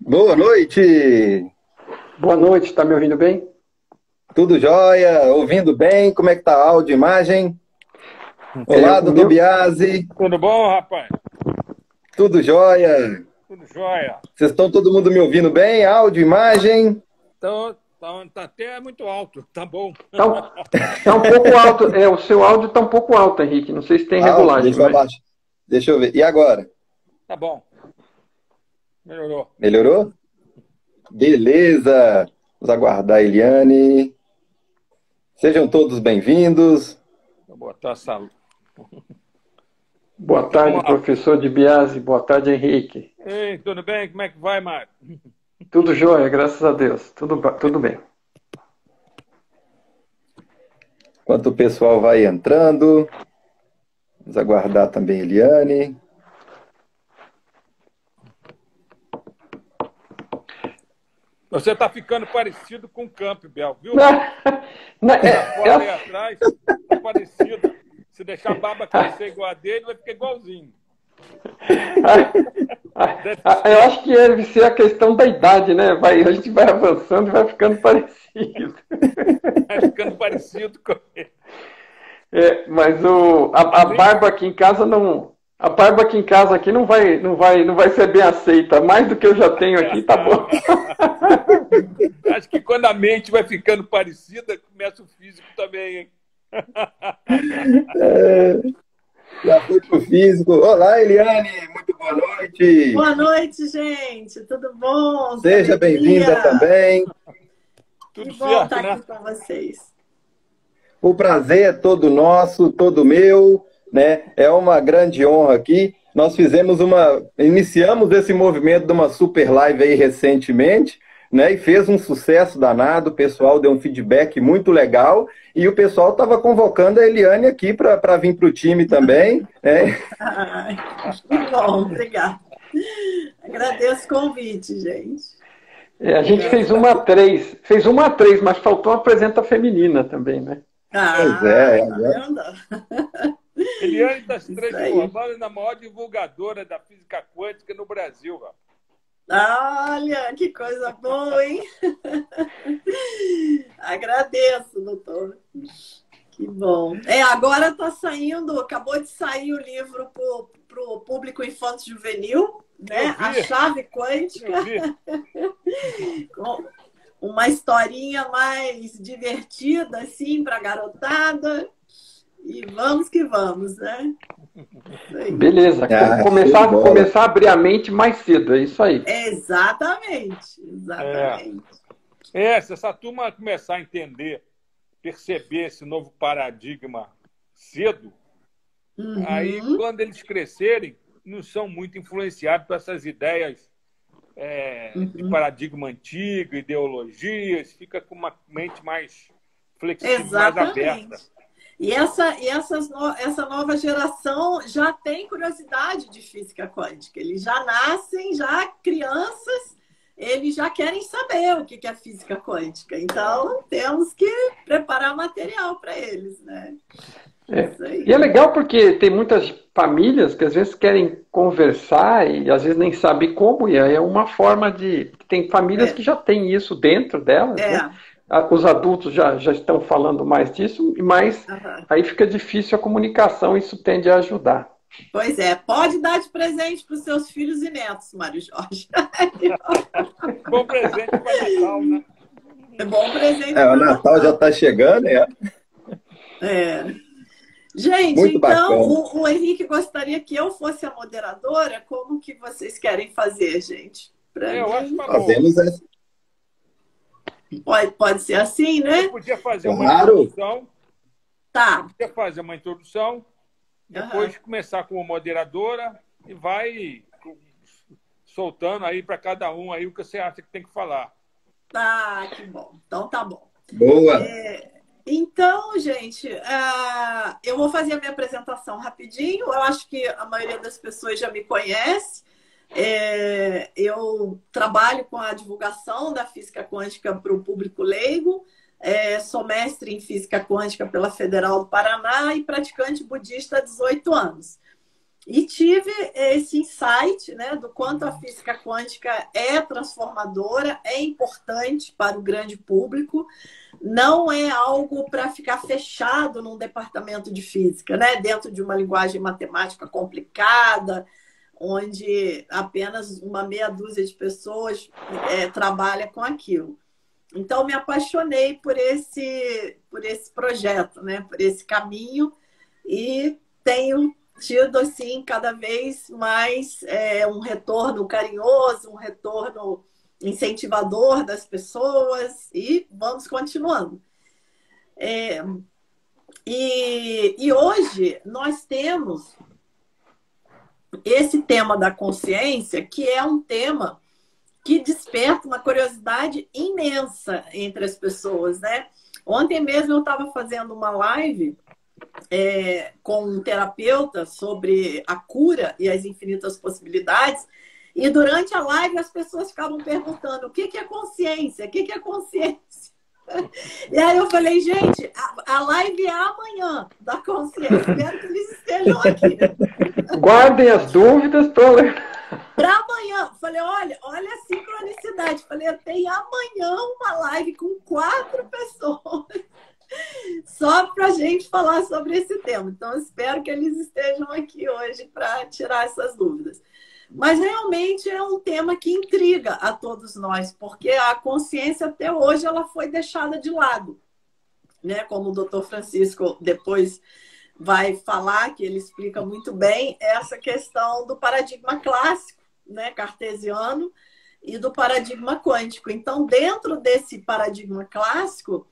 Boa noite, Boa noite, está me ouvindo bem? tudo jóia? Ouvindo bem? Como é que tá áudio e imagem? Olá, O doutor meu, Biasi, Tudo bom, rapaz? tudo jóia? Tudo jóia. Vocês estão todo mundo me ouvindo bem? Áudio, imagem? Tá até muito alto, tá bom. tá um pouco alto, o seu áudio está um pouco alto, Henrique. Não sei se tem Alto, regulagem, deixa eu mas abaixar. Deixa eu ver. E agora? Tá bom, melhorou. Melhorou? Beleza. Vamos aguardar a Eliane. Sejam todos bem-vindos. Vou botar essa. boa tarde, professor de Biase, boa tarde, Henrique. Ei, tudo bem? Como é que vai, Mário? Tudo jóia, graças a Deus, tudo bem. Enquanto o pessoal vai entrando, vamos aguardar também a Eliane. Você tá ficando parecido com o Campbell, viu? Não, Fora aí atrás, tá parecido. Se deixar a barba crescer igual a dele, vai ficar igualzinho. eu acho que deve ser a questão da idade, né? A gente vai avançando e vai ficando parecido. Vai ficando parecido com ele. Mas a barba aqui em casa não. A barba aqui em casa aqui não vai ser bem aceita. Mais do que eu já tenho aqui, tá bom. Acho que quando a mente vai ficando parecida, começa o físico também, hein? Já foi pro físico. Olá, Eliane, muito boa noite. Boa noite, gente. Tudo bom? Seja bem-vinda também. Tudo Que bom certo, estar né? aqui com vocês. O prazer é todo nosso, todo meu, né? É uma grande honra aqui. Nós iniciamos esse movimento de uma super live aí recentemente, né? E fez um sucesso danado, o pessoal deu um feedback muito legal e o pessoal estava convocando a Eliane aqui para vir para o time também, né? Ai, que bom, obrigada. Agradeço o convite, gente. A gente fez uma a três, mas faltou uma apresenta feminina também, né? Pois é. Tá vendo? Eliane está se Isso aí. transformando na maior divulgadora da física quântica no Brasil. Ó. Olha, que coisa boa, hein? Agradeço, doutor. Que bom. Agora está saindo, acabou de sair o livro para o público infanto-juvenil, né? A Chave Quântica. Eu vi. Com uma historinha mais divertida, assim, para a garotada. E vamos que vamos, né? Isso aí. Beleza. Começar a abrir a mente mais cedo, é isso aí. Exatamente. Se essa turma começar a entender, perceber esse novo paradigma cedo, aí quando eles crescerem, não são muito influenciados por essas ideias de paradigma antigo, ideologias, fica com uma mente mais flexível, mais aberta. E essa nova geração já tem curiosidade de física quântica. Eles já nascem, já crianças, eles já querem saber o que é física quântica. Então, temos que preparar material para eles, né? E é legal porque tem muitas famílias que às vezes querem conversar e às vezes nem sabem como, e aí é uma forma de... Tem famílias que já têm isso dentro delas, né? Os adultos já estão falando mais disso, mas aí fica difícil a comunicação, isso tende a ajudar. Pois é, pode dar de presente para os seus filhos e netos, Mário Jorge. Bom presente para Natal, né? É bom presente O Natal já está chegando, Gente, muito então bacana. o Henrique gostaria que eu fosse a moderadora. Como que vocês querem fazer, gente? Eu acho que fazemos essa. Pode ser assim, né? Eu podia fazer uma introdução. Tá. Podia fazer uma introdução, depois começar como moderadora e vai soltando aí para cada um aí o que você acha que tem que falar. Tá, que bom. Então tá bom. Boa. Então, gente, eu vou fazer a minha apresentação rapidinho. Eu acho que a maioria das pessoas já me conhece. Eu trabalho com a divulgação da física quântica para o público leigo. Sou mestre em física quântica pela Federal do Paraná e praticante budista há 18 anos. E tive esse insight, né, do quanto a física quântica é transformadora, é importante para o grande público, não é algo para ficar fechado num departamento de física, né, dentro de uma linguagem matemática complicada, onde apenas uma meia dúzia de pessoas trabalha com aquilo. Então, me apaixonei por esse projeto, né, por esse caminho, e tenho tido, assim, cada vez mais um retorno carinhoso, um retorno incentivador das pessoas, e vamos continuando. E hoje nós temos esse tema da consciência, que é um tema que desperta uma curiosidade imensa entre as pessoas, né? Ontem mesmo eu estava fazendo uma live com um terapeuta sobre a cura e as infinitas possibilidades, e durante a live as pessoas ficavam perguntando o que é consciência, o que é consciência? E aí eu falei, gente, a live é amanhã da consciência, espero que eles estejam aqui. Guardem as dúvidas para amanhã. Falei, olha a sincronicidade. Falei, eu tenho amanhã uma live com 4 pessoas só para a gente falar sobre esse tema. Então, espero que eles estejam aqui hoje para tirar essas dúvidas. Mas realmente é um tema que intriga a todos nós, porque a consciência até hoje ela foi deixada de lado, né? Como o Dr. Francisco depois vai falar, que ele explica muito bem essa questão do paradigma clássico, né, cartesiano, e do paradigma quântico. Então, dentro desse paradigma clássico,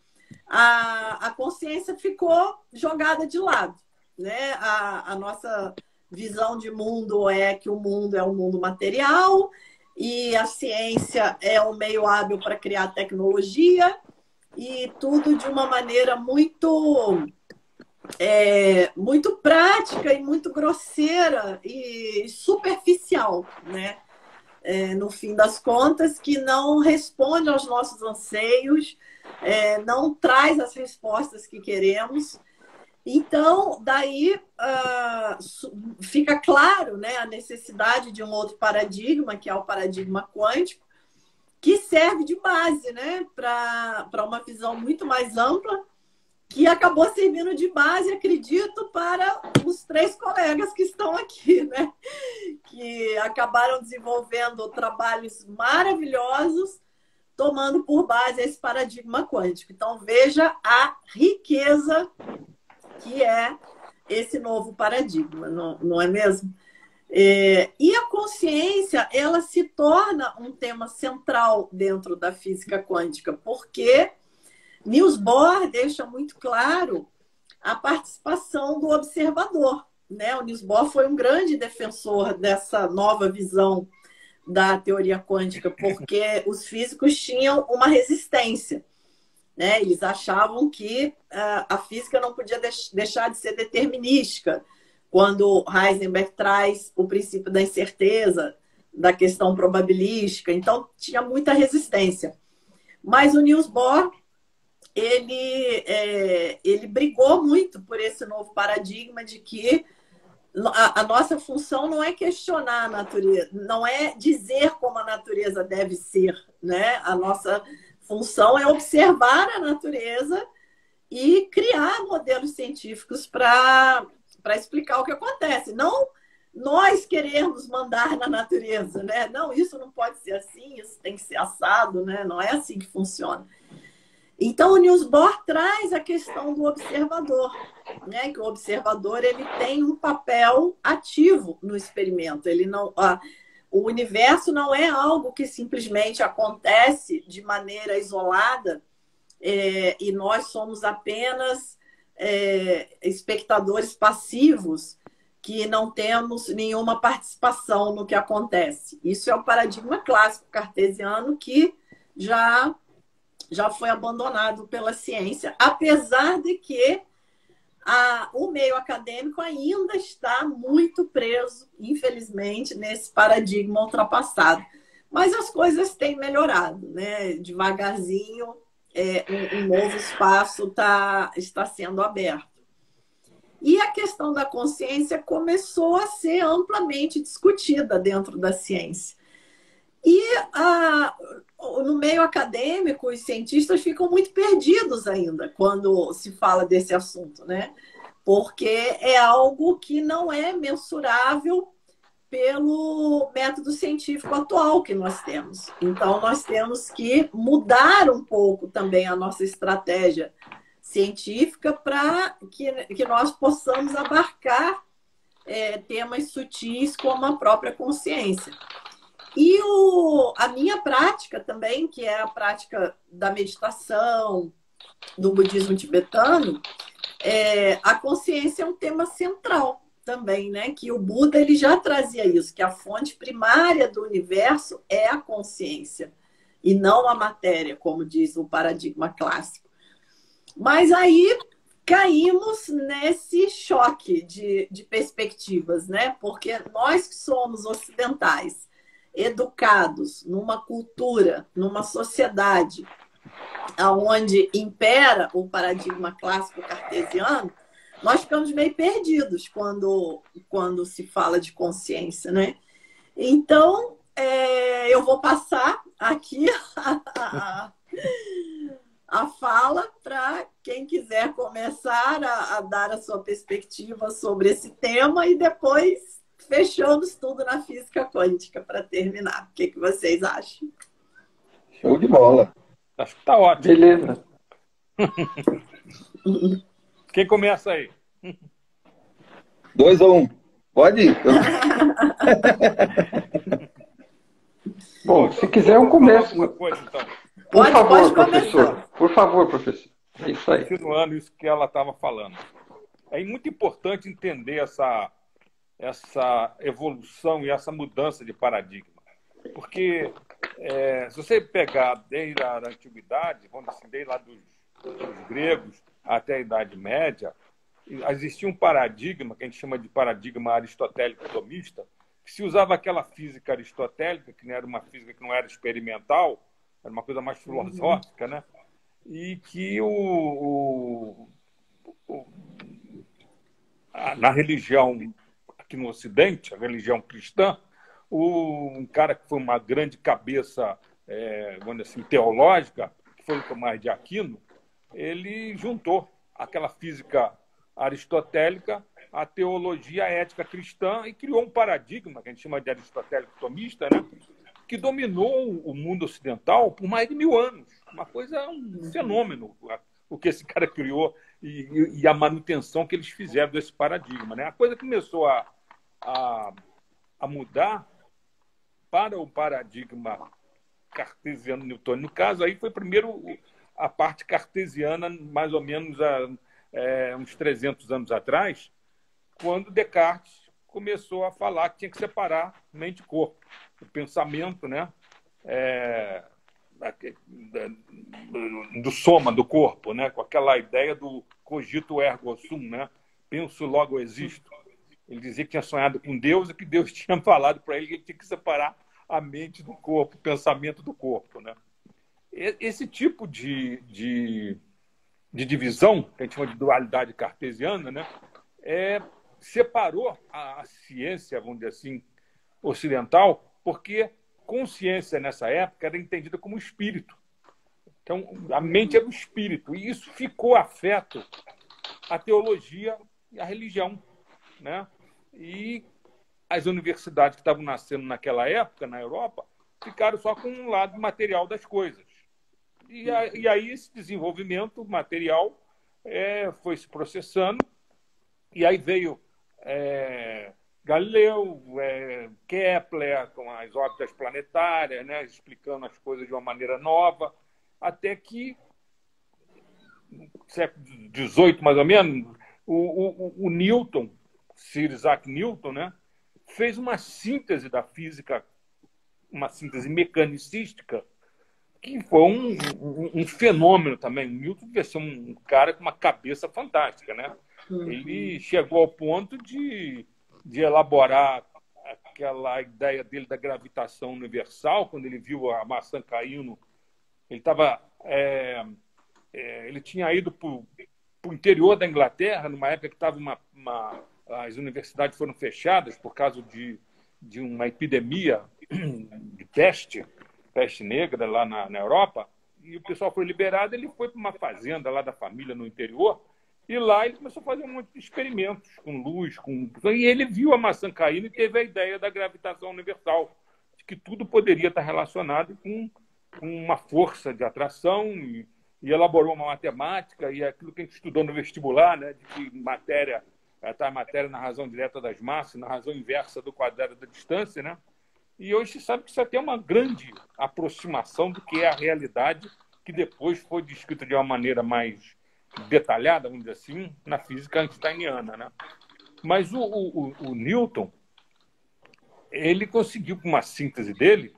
a consciência ficou jogada de lado, né? A nossa visão de mundo é que o mundo é um mundo material e a ciência é um meio hábil para criar tecnologia, e tudo de uma maneira muito prática e muito grosseira e superficial, né? No fim das contas, que não responde aos nossos anseios, não traz as respostas que queremos. Então, daí fica claro, né, a necessidade de um outro paradigma, que é o paradigma quântico, que serve de base, né, para uma visão muito mais ampla, que acabou servindo de base, acredito, para os 3 colegas que estão aqui, né, que acabaram desenvolvendo trabalhos maravilhosos, tomando por base esse paradigma quântico. Então, veja a riqueza que é esse novo paradigma, não é mesmo? E a consciência, ela se torna um tema central dentro da física quântica, porque Niels Bohr deixa muito claro a participação do observador, né? O Niels Bohr foi um grande defensor dessa nova visão da teoria quântica, porque os físicos tinham uma resistência, né? Eles achavam que a física não podia deixar de ser determinística, quando Heisenberg traz o princípio da incerteza, da questão probabilística. Então, tinha muita resistência. Mas o Niels Bohr, ele brigou muito por esse novo paradigma de que a nossa função não é questionar a natureza, não é dizer como a natureza deve ser, né? A nossa função é observar a natureza e criar modelos científicos para explicar o que acontece. Não nós queremos mandar na natureza, né? Não, isso não pode ser assim, isso tem que ser assado, né? Não é assim que funciona. Então, o Niels Bohr traz a questão do observador, né? Que o observador ele tem um papel ativo no experimento. Ele não, o universo não é algo que simplesmente acontece de maneira isolada e nós somos apenas espectadores passivos que não temos nenhuma participação no que acontece. Isso é o paradigma clássico cartesiano que já foi abandonado pela ciência, apesar de que o meio acadêmico ainda está muito preso, infelizmente, nesse paradigma ultrapassado. Mas as coisas têm melhorado, né? Devagarzinho, um novo espaço está sendo aberto. E a questão da consciência começou a ser amplamente discutida dentro da ciência. E no meio acadêmico, os cientistas ficam muito perdidos ainda quando se fala desse assunto, né? Porque é algo que não é mensurável pelo método científico atual que nós temos. Então, nós temos que mudar um pouco também a nossa estratégia científica para que nós possamos abarcar temas sutis como a própria consciência. E a minha prática também, que é a prática da meditação, do budismo tibetano, a consciência é um tema central também, né? Que o Buda ele já trazia isso, que a fonte primária do universo é a consciência e não a matéria, como diz o paradigma clássico. Mas aí caímos nesse choque de perspectivas, né? Porque nós que somos ocidentais, educados numa cultura, numa sociedade onde impera o paradigma clássico cartesiano, nós ficamos meio perdidos quando se fala de consciência, né? Então, eu vou passar aqui a fala para quem quiser começar a dar a sua perspectiva sobre esse tema e depois fechamos tudo na física quântica para terminar. O que vocês acham? Show de bola. Acho que está ótimo. Beleza. Quem começa aí? 2 ou 1. Pode ir. Bom, se quiser eu começo. Coisa, então. Por favor, pode professor. começar. Por favor, professor. É isso aí. Continuando isso que ela estava falando. É muito importante entender essa evolução e essa mudança de paradigma. Porque se você pegar desde a antiguidade, vamos dizer assim, desde lá dos gregos até a Idade Média, existia um paradigma que a gente chama de paradigma aristotélico-tomista, que se usava aquela física aristotélica, que não era uma física que não era experimental, era uma coisa mais filosófica, né? E que na religião aqui no Ocidente, a religião cristã, um cara que foi uma grande cabeça, vamos dizer assim, teológica, que foi o Tomás de Aquino, ele juntou aquela física aristotélica à teologia ética cristã e criou um paradigma que a gente chama de aristotélico-tomista, né? Que dominou o mundo ocidental por mais de 1000 anos. Uma coisa, um fenômeno, o que esse cara criou e a manutenção que eles fizeram desse paradigma, né? A coisa começou a mudar para o paradigma cartesiano-newtoniano. No caso, aí foi primeiro a parte cartesiana, mais ou menos uns 300 anos atrás, quando Descartes começou a falar que tinha que separar mente e corpo. O pensamento, né? Do soma do corpo, né? Com aquela ideia do cogito ergo sum, né? Penso, logo existo. Ele dizia que tinha sonhado com Deus e que Deus tinha falado para ele que ele tinha que separar a mente do corpo, o pensamento do corpo, né? Esse tipo de divisão, que a gente chama de dualidade cartesiana, né? Separou a ciência, vamos dizer assim, ocidental, porque consciência nessa época era entendida como espírito. Então, a mente era o espírito, e isso ficou afeto à teologia e à religião, né? E as universidades que estavam nascendo naquela época, na Europa, ficaram só com um lado material das coisas. E aí esse desenvolvimento material foi se processando, e aí veio Galileu, Kepler, com as órbitas planetárias, né, explicando as coisas de uma maneira nova, até que, no século XVIII, mais ou menos, o Newton, Sir Isaac Newton, né, fez uma síntese da física, uma síntese mecanicística, que foi um fenômeno também. O Newton devia ser um cara com uma cabeça fantástica, né? Ele chegou ao ponto de elaborar aquela ideia dele da gravitação universal. Quando ele viu a maçã caindo, ele tinha ido o interior da Inglaterra, numa época que estava as universidades foram fechadas por causa de uma epidemia de peste negra lá na Europa, e o pessoal foi liberado, ele foi para uma fazenda lá da família no interior, e lá ele começou a fazer um monte de experimentos com luz, e ele viu a maçã caindo e teve a ideia da gravitação universal, de que tudo poderia estar relacionado com uma força de atração, e elaborou uma matemática, e aquilo que a gente estudou no vestibular, né, de que matéria na razão direta das massas, na razão inversa do quadrado da distância, né? E hoje se sabe que isso até é uma grande aproximação do que é a realidade, que depois foi descrita de uma maneira mais detalhada, vamos dizer assim, na física einsteiniana, né? Mas o Newton, ele conseguiu, com uma síntese dele,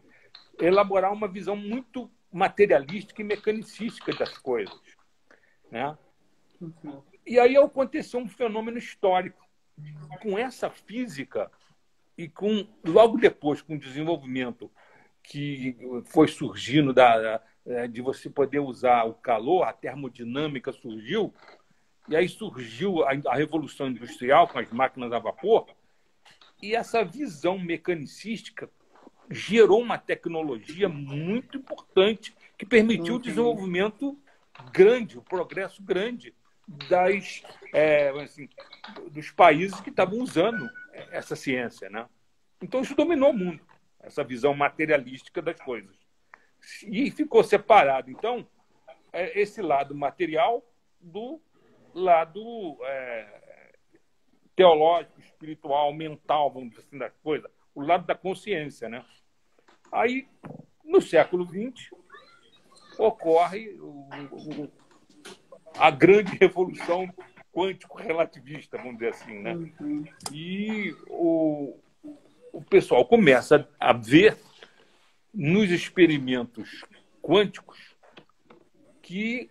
elaborar uma visão muito materialística e mecanicística das coisas, né? E aí aconteceu um fenômeno histórico. Com essa física e logo depois, com o desenvolvimento que foi surgindo de você poder usar o calor, a termodinâmica surgiu, e aí surgiu a Revolução Industrial com as máquinas a vapor, e essa visão mecanicística gerou uma tecnologia muito importante que permitiu o desenvolvimento grande, o progresso grande dos países que estavam usando essa ciência, né? Então isso dominou o mundo, essa visão materialística das coisas, e ficou separado então esse lado material do lado teológico, espiritual, mental, vamos dizer assim, das coisas, o lado da consciência, né? Aí no século XX ocorre a grande revolução quântico-relativista, vamos dizer assim, né? E o pessoal começa a ver nos experimentos quânticos que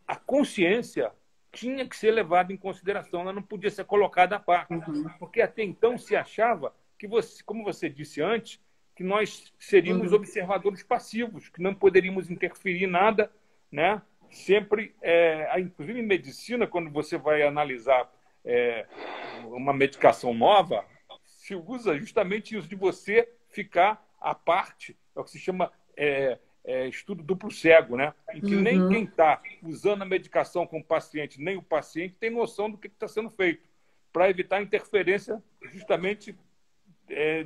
a consciência tinha que ser levada em consideração, ela não podia ser colocada à parte, porque até então se achava que, como você disse antes, que nós seríamos observadores passivos, que não poderíamos interferir em nada, né? Sempre, inclusive em medicina, quando você vai analisar uma medicação nova, se usa justamente isso de você ficar à parte, é o que se chama estudo duplo cego, né? Em que nem quem está usando a medicação com o paciente, nem o paciente tem noção do que está sendo feito, para evitar a interferência justamente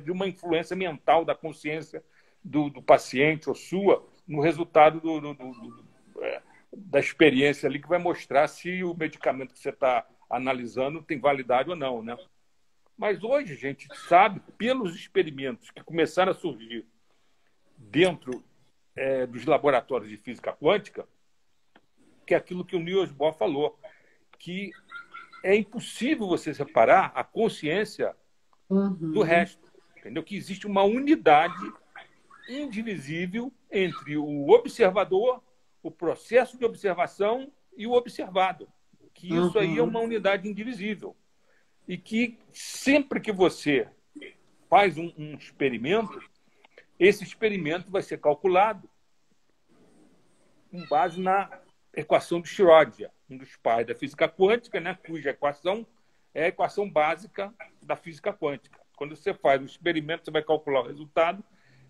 de uma influência mental da consciência do paciente ou sua no resultado da experiência ali, que vai mostrar se o medicamento que você está analisando tem validade ou não, né? Mas hoje a gente sabe, pelos experimentos que começaram a surgir dentro dos laboratórios de física quântica, que é aquilo que o Niels Bohr falou, que é impossível você separar a consciência do resto, entendeu? Que existe uma unidade indivisível entre o observador, o processo de observação e o observado, que isso aí é uma unidade indivisível. E que sempre que você faz um experimento, esse experimento vai ser calculado com base na equação de Schrödinger, um dos pais da física quântica, né, cuja equação é a equação básica da física quântica. Quando você faz um experimento, você vai calcular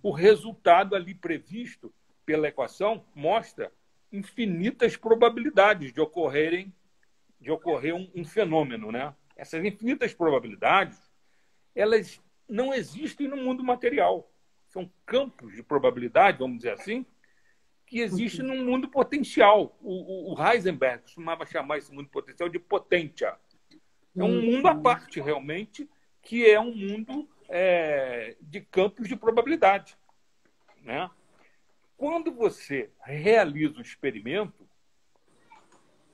o resultado ali previsto pela equação mostra infinitas probabilidades de ocorrer um fenômeno, né? Essas infinitas probabilidades, elas não existem no mundo material. São campos de probabilidade, vamos dizer assim, que existem no mundo potencial. O Heisenberg costumava chamar esse mundo potencial de potência. É um mundo à parte, realmente, que é um mundo de campos de probabilidade, né? Quando você realiza o experimento,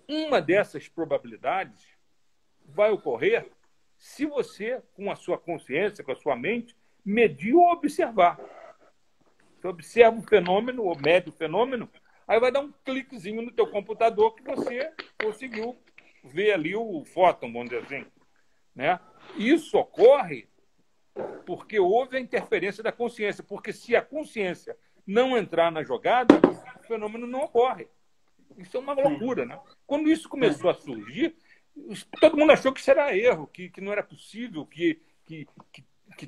uma dessas probabilidades vai ocorrer se você, com a sua consciência, com a sua mente, medir ou observar. Você observa um fenômeno, ou mede o fenômeno, aí vai dar um cliquezinho no teu computador que você conseguiu ver ali o fóton, vamos dizer assim, né? Isso ocorre porque houve a interferência da consciência, porque se a consciência não entrar na jogada, o fenômeno não ocorre. Isso é uma loucura, né? Quando isso começou a surgir, todo mundo achou que isso era erro, que não era possível, que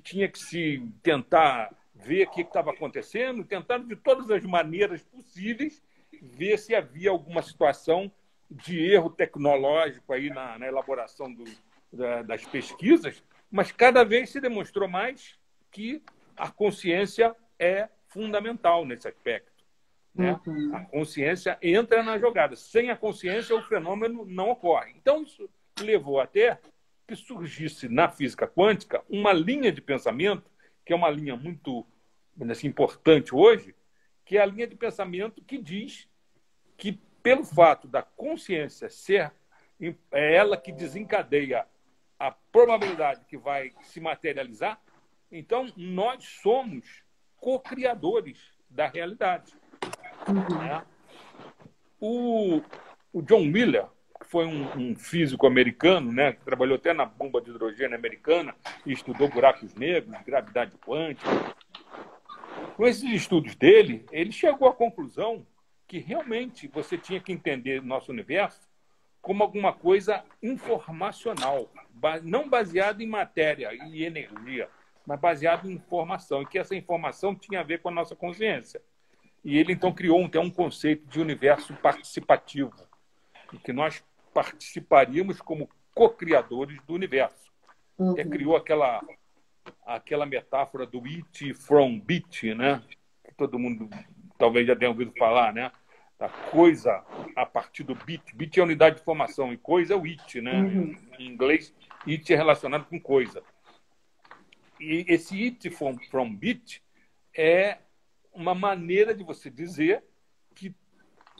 tinha que se tentar ver o que estava acontecendo, tentando de todas as maneiras possíveis ver se havia alguma situação de erro tecnológico aí na elaboração das pesquisas, mas cada vez se demonstrou mais que a consciência é fundamental nesse aspecto, né? A consciência entra na jogada. Sem a consciência, o fenômeno não ocorre. Então, isso levou até que surgisse na física quântica uma linha de pensamento, que é uma linha muito assim, importante hoje, que é a linha de pensamento que diz que, pelo fato da consciência ser ela que desencadeia a probabilidade que vai se materializar, então nós somos co-criadores da realidade. Né? O John Wheeler, que foi um físico americano, né, que trabalhou até na bomba de hidrogênio americana e estudou buracos negros, gravidade quântica. Com esses estudos dele, ele chegou à conclusão que realmente você tinha que entender o nosso universo como alguma coisa informacional, não baseado em matéria e energia, mas baseado em informação, e que essa informação tinha a ver com a nossa consciência. E ele, então, criou um conceito de universo participativo, em que nós participaríamos como co-criadores do universo. Ele criou aquela metáfora do it from bit, né? Que todo mundo talvez já tenha ouvido falar, né? Da coisa a partir do bit. Bit é a unidade de informação e coisa é o it, né? Em inglês, it é relacionado com coisa. E esse it from bit é uma maneira de você dizer que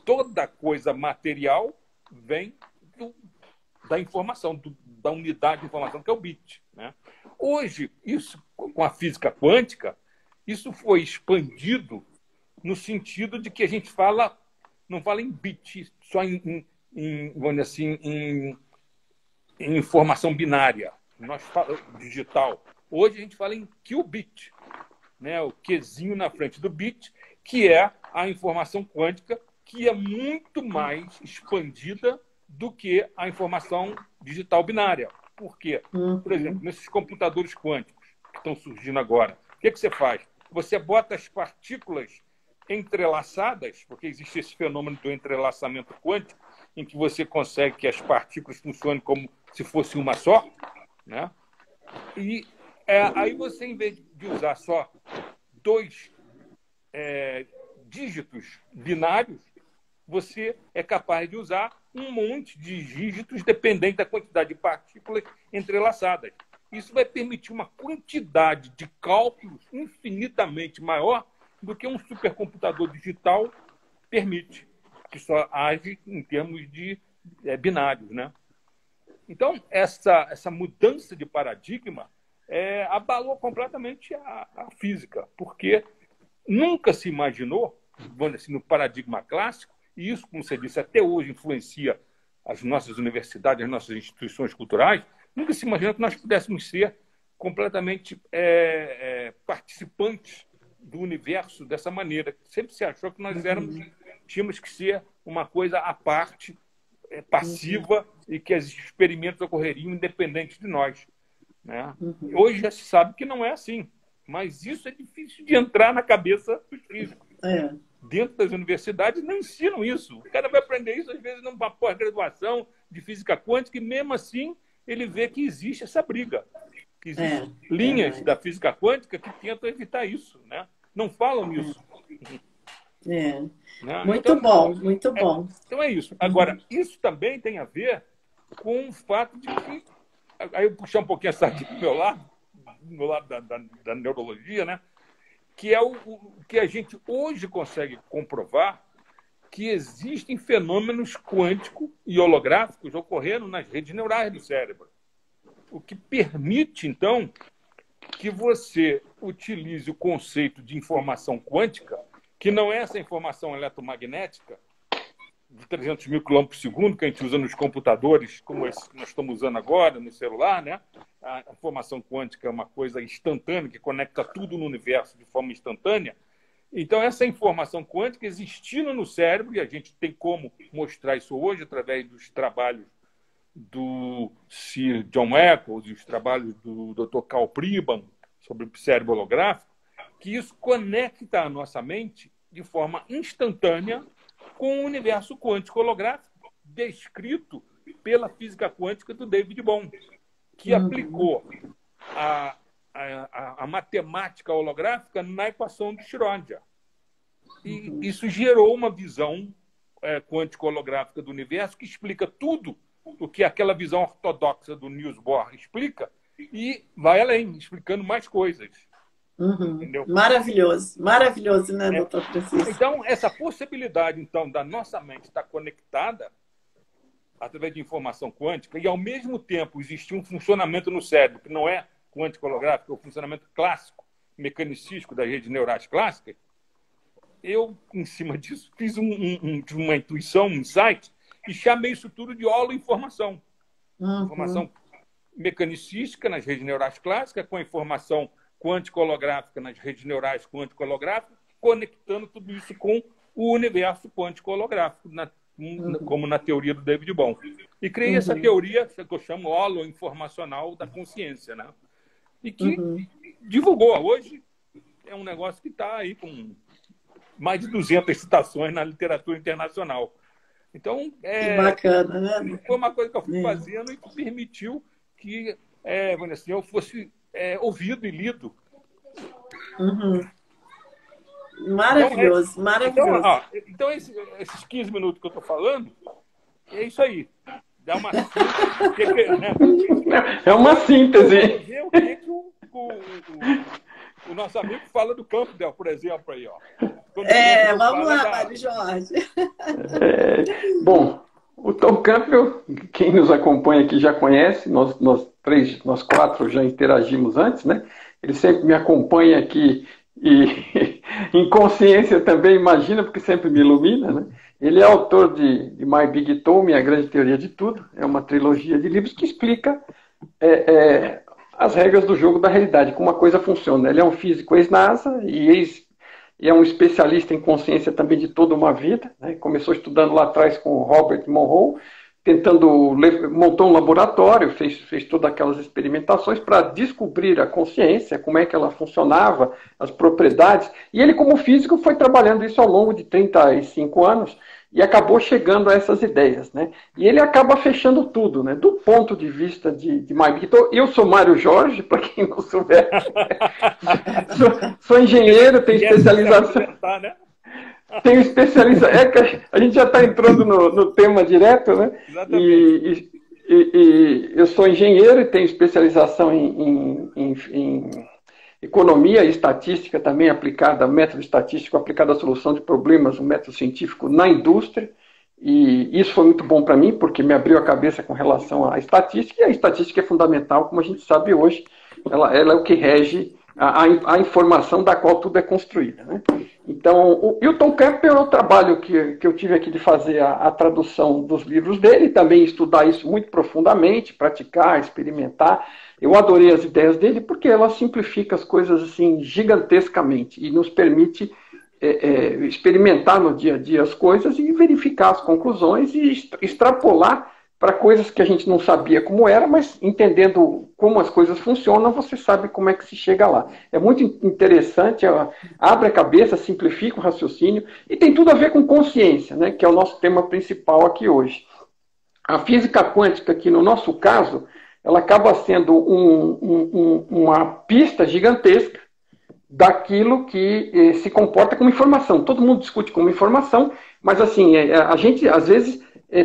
toda coisa material vem da informação, da unidade de informação, que é o bit, né? Hoje, isso, com a física quântica, isso foi expandido no sentido de que a gente não fala em bit, só vamos dizer assim, em informação binária, nós falamos digital. Hoje a gente fala em qubit, né? O Qzinho na frente do bit, que é a informação quântica, que é muito mais expandida do que a informação digital binária. Por quê? Por exemplo, nesses computadores quânticos que estão surgindo agora, o que você faz? Você bota as partículas entrelaçadas, porque existe esse fenômeno do entrelaçamento quântico, em que você consegue que as partículas funcionem como se fosse uma só, né? E aí você, em vez de usar só dois dígitos binários, você é capaz de usar um monte de dígitos dependente da quantidade de partículas entrelaçadas. Isso vai permitir uma quantidade de cálculos infinitamente maior do que um supercomputador digital permite, que só age em termos de binários, né? Então, essa mudança de paradigma abalou completamente a física, porque nunca se imaginou, vamos dizer assim, no paradigma clássico, e isso, como você disse, até hoje influencia as nossas universidades, as nossas instituições culturais, nunca se imaginou que nós pudéssemos ser completamente participantes do universo dessa maneira. Sempre se achou que nós tínhamos que ser uma coisa à parte, passiva, e que os experimentos ocorreriam independentes de nós, né? Hoje já se sabe que não é assim, mas isso é difícil de entrar na cabeça dos físicos. Dentro das universidades não ensinam isso. O cara vai aprender isso, às vezes, numa pós-graduação de física quântica, e mesmo assim ele vê que existe essa briga. Que existem linhas da física quântica que tentam evitar isso, né? Não falam nisso. Né? Muito bom, muito bom. Então é isso. Agora, isso também tem a ver com o fato de que... Aí eu puxar um pouquinho a sardinha do meu lado, do lado da neurologia, né? Que é o que a gente hoje consegue comprovar, que existem fenômenos quânticos e holográficos ocorrendo nas redes neurais do cérebro. O que permite, então, que você utilize o conceito de informação quântica, que não é essa informação eletromagnética de 300 mil quilômetros por segundo que a gente usa nos computadores, como esse que nós estamos usando agora, no celular, né? A informação quântica é uma coisa instantânea, que conecta tudo no universo de forma instantânea. Então, essa informação quântica existindo no cérebro, e a gente tem como mostrar isso hoje através dos trabalhos do Sir John Eccles e os trabalhos do Dr. Carl Pribban sobre o cérebro holográfico, que isso conecta a nossa mente de forma instantânea com o universo quântico holográfico descrito pela física quântica do David Bohm, que aplicou a matemática holográfica na equação de Schrödinger. E isso gerou uma visão quântico-holográfica do universo que explica tudo o que aquela visão ortodoxa do Niels Bohr explica e vai além, explicando mais coisas. Entendeu? Maravilhoso. Maravilhoso, né, doutor Francisco? Então, essa possibilidade então, da nossa mente estar conectada através de informação quântica e, ao mesmo tempo, existir um funcionamento no cérebro que não é quântico-holográfico, é o funcionamento clássico, mecanicístico das redes neurais clássicas, eu, em cima disso, fiz uma intuição, um insight, e chamei isso tudo de holoinformação. Informação mecanicística nas redes neurais clássicas, com a informação quântico-holográfica nas redes neurais quântico-holográficas, conectando tudo isso com o universo quântico-holográfico, como na teoria do David Bohm. E criei essa teoria que eu chamo holoinformacional da consciência, né? E que divulgou. Hoje é um negócio que está aí com mais de 200 citações na literatura internacional. Então, que bacana, né? Foi uma coisa que eu fui fazendo e que permitiu que assim, eu fosse ouvido e lido. Maravilhoso, então, maravilhoso. Então esses 15 minutos que eu estou falando, é isso aí. Dá uma É uma síntese. Ver o que o nosso amigo fala do Campbell, por exemplo, aí, ó. Vamos lá, Mário Jorge. Bom, o Tom Campbell, quem nos acompanha aqui já conhece, nós quatro já interagimos antes, né? Ele sempre me acompanha aqui e em consciência também, imagina, porque sempre me ilumina, né? Ele é autor de My Big Tome, A Grande Teoria de Tudo. É uma trilogia de livros que explica as regras do jogo da realidade, como a coisa funciona. Ele é um físico ex-NASA e é um especialista em consciência também de toda uma vida, né? Começou estudando lá atrás com o Robert Monroe, montou um laboratório, fez todas aquelas experimentações para descobrir a consciência, como é que ela funcionava, as propriedades. E ele, como físico, foi trabalhando isso ao longo de 35 anos e acabou chegando a essas ideias, né? E ele acaba fechando tudo, né? Do ponto de vista de Mike. Então, eu sou Mário Jorge, para quem não souber. sou engenheiro, tenho especialização. Tenho especialização. A gente já está entrando no tema direto, né? Exatamente. E eu sou engenheiro e tenho especialização em economia e estatística também aplicada, método estatístico aplicado à solução de problemas, um método científico na indústria. E isso foi muito bom para mim, porque me abriu a cabeça com relação à estatística, e a estatística é fundamental, como a gente sabe hoje. Ela é o que rege a informação da qual tudo é construído, né? Então, o Tom Campbell é o trabalho que eu tive aqui de fazer a tradução dos livros dele, também estudar isso muito profundamente, praticar, experimentar. Eu adorei as ideias dele porque ela simplifica as coisas assim gigantescamente e nos permite experimentar no dia a dia as coisas e verificar as conclusões e extrapolar para coisas que a gente não sabia como era, mas entendendo como as coisas funcionam, você sabe como é que se chega lá. É muito interessante, abre a cabeça, simplifica o raciocínio e tem tudo a ver com consciência, né, que é o nosso tema principal aqui hoje. A física quântica, que no nosso caso, ela acaba sendo uma pista gigantesca daquilo que se comporta como informação. Todo mundo discute como informação, mas assim, a gente às vezes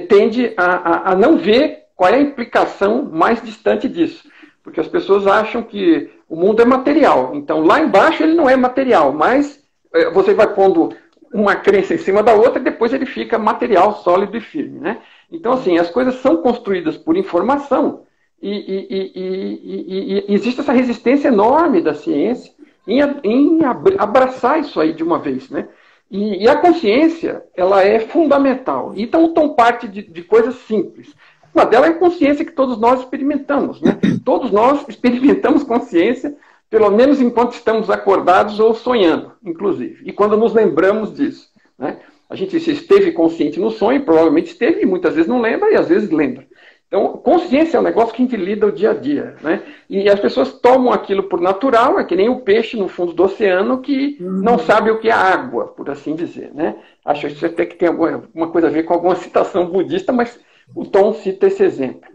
tende a não ver qual é a implicação mais distante disso. Porque as pessoas acham que o mundo é material. Então, lá embaixo ele não é material, mas você vai pondo uma crença em cima da outra e depois ele fica material, sólido e firme, né? Então, assim, as coisas são construídas por informação e existe essa resistência enorme da ciência em abraçar isso aí de uma vez, né? E a consciência, ela é fundamental. Então, o Tom parte de coisas simples. Uma delas é a consciência que todos nós experimentamos, né? Todos nós experimentamos consciência pelo menos enquanto estamos acordados ou sonhando, inclusive, e quando nos lembramos disso, né? A gente se esteve consciente no sonho, provavelmente esteve, e muitas vezes não lembra, e às vezes lembra. Então, consciência é um negócio que a gente lida o dia a dia, né? E as pessoas tomam aquilo por natural, é que nem o peixe no fundo do oceano que não sabe o que é água, por assim dizer, né? Acho que isso até que tem alguma coisa a ver com alguma citação budista, mas o Tom cita esse exemplo.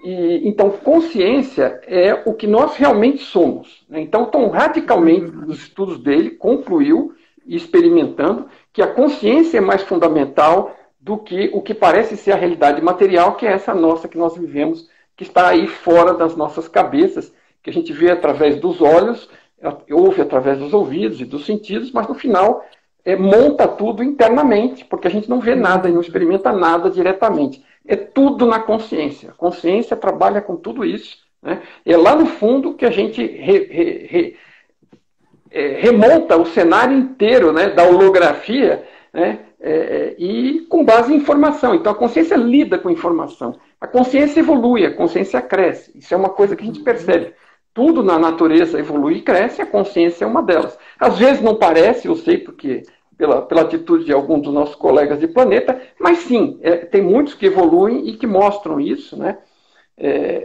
Então, consciência é o que nós realmente somos, né? Então, Tom radicalmente, nos estudos dele, concluiu, experimentando, que a consciência é mais fundamental do que o que parece ser a realidade material, que é essa nossa que nós vivemos, que está aí fora das nossas cabeças, que a gente vê através dos olhos, ouve através dos ouvidos e dos sentidos, mas no final monta tudo internamente, porque a gente não vê nada e não experimenta nada diretamente. É tudo na consciência. A consciência trabalha com tudo isso, né? É lá no fundo que a gente remonta o cenário inteiro, né, da holografia, né, e com base em informação. Então a consciência lida com informação. A consciência evolui, a consciência cresce. Isso é uma coisa que a gente percebe. Tudo na natureza evolui e cresce, a consciência é uma delas. Às vezes não parece, eu sei porque pela atitude de alguns dos nossos colegas de planeta, mas sim, tem muitos que evoluem e que mostram isso, né?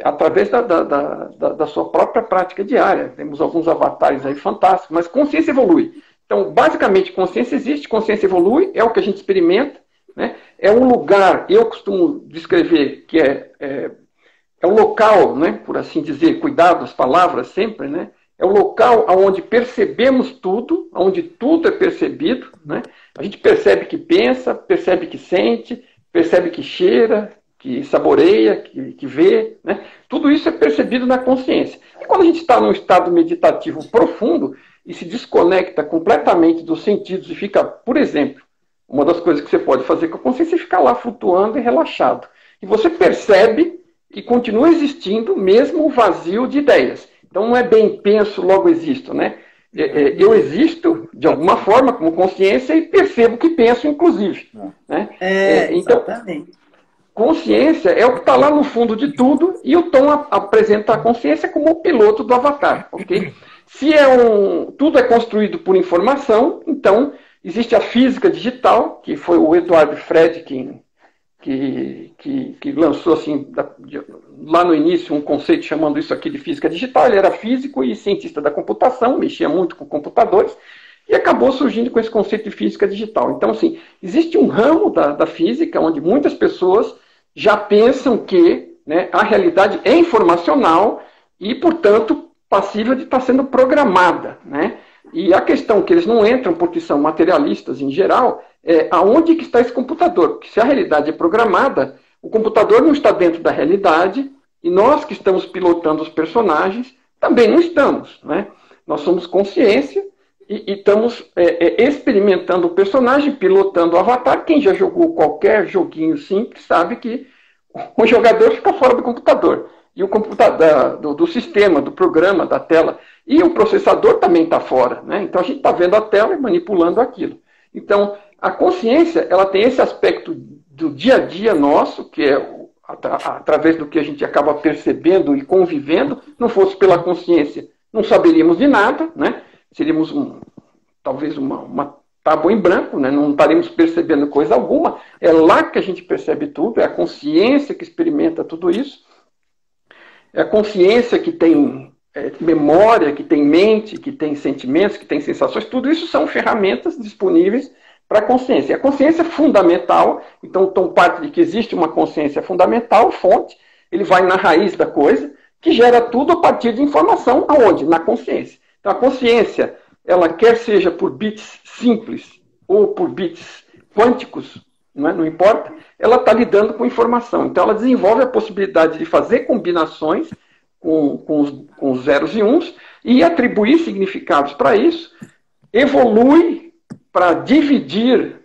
Através da sua própria prática diária. Temos alguns avatares aí fantásticos, mas consciência evolui. Então, basicamente, consciência existe, consciência evolui, é o que a gente experimenta, né? É um lugar, eu costumo descrever que é um local, né, por assim dizer, cuidado das palavras sempre, né? É o local onde percebemos tudo, onde tudo é percebido, né? A gente percebe que pensa, percebe que sente, percebe que cheira, que saboreia, que vê, né? Tudo isso é percebido na consciência. E quando a gente está num estado meditativo profundo e se desconecta completamente dos sentidos e fica, por exemplo, uma das coisas que você pode fazer com a consciência é ficar lá flutuando e relaxado. E você percebe que continua existindo mesmo o vazio de ideias. Então não é bem penso, logo existo, né? Eu existo, de alguma forma, como consciência e percebo que penso, inclusive. Né? Então, consciência é o que está lá no fundo de tudo e o Tom apresenta a consciência como o piloto do avatar. Okay? Se tudo é construído por informação, então existe a física digital, que foi o Edward Fredkin que lançou assim, lá no início um conceito chamando isso aqui de física digital. Ele era físico e cientista da computação, mexia muito com computadores, e acabou surgindo com esse conceito de física digital. Então, assim, existe um ramo da física onde muitas pessoas já pensam que, né, a realidade é informacional e, portanto, passível de estar sendo programada, né? E a questão que eles não entram, porque são materialistas em geral, é aonde que está esse computador? Porque se a realidade é programada, o computador não está dentro da realidade e nós que estamos pilotando os personagens também não estamos, né? Nós somos consciência e estamos experimentando o personagem, pilotando o avatar. Quem já jogou qualquer joguinho simples sabe que o jogador fica fora do computador. E o computador do sistema, do programa, da tela. E o processador também está fora, né? Então a gente está vendo a tela e manipulando aquilo. Então, a consciência, ela tem esse aspecto do dia a dia nosso, que é através do que a gente acaba percebendo e convivendo. Não fosse pela consciência, não saberíamos de nada, né? Seríamos talvez uma tábua em branco, né? Não estaríamos percebendo coisa alguma. É lá que a gente percebe tudo, é a consciência que experimenta tudo isso. É a consciência que tem memória, que tem mente, que tem sentimentos, que tem sensações. Tudo isso são ferramentas disponíveis para a consciência. E a consciência é fundamental, então parte de que existe uma consciência fundamental, fonte, ele vai na raiz da coisa, que gera tudo a partir de informação, aonde? Na consciência. Então a consciência, ela quer seja por bits simples ou por bits quânticos, não importa, ela está lidando com informação. Então ela desenvolve a possibilidade de fazer combinações com os zeros e uns e atribuir significados para isso, evolui para dividir,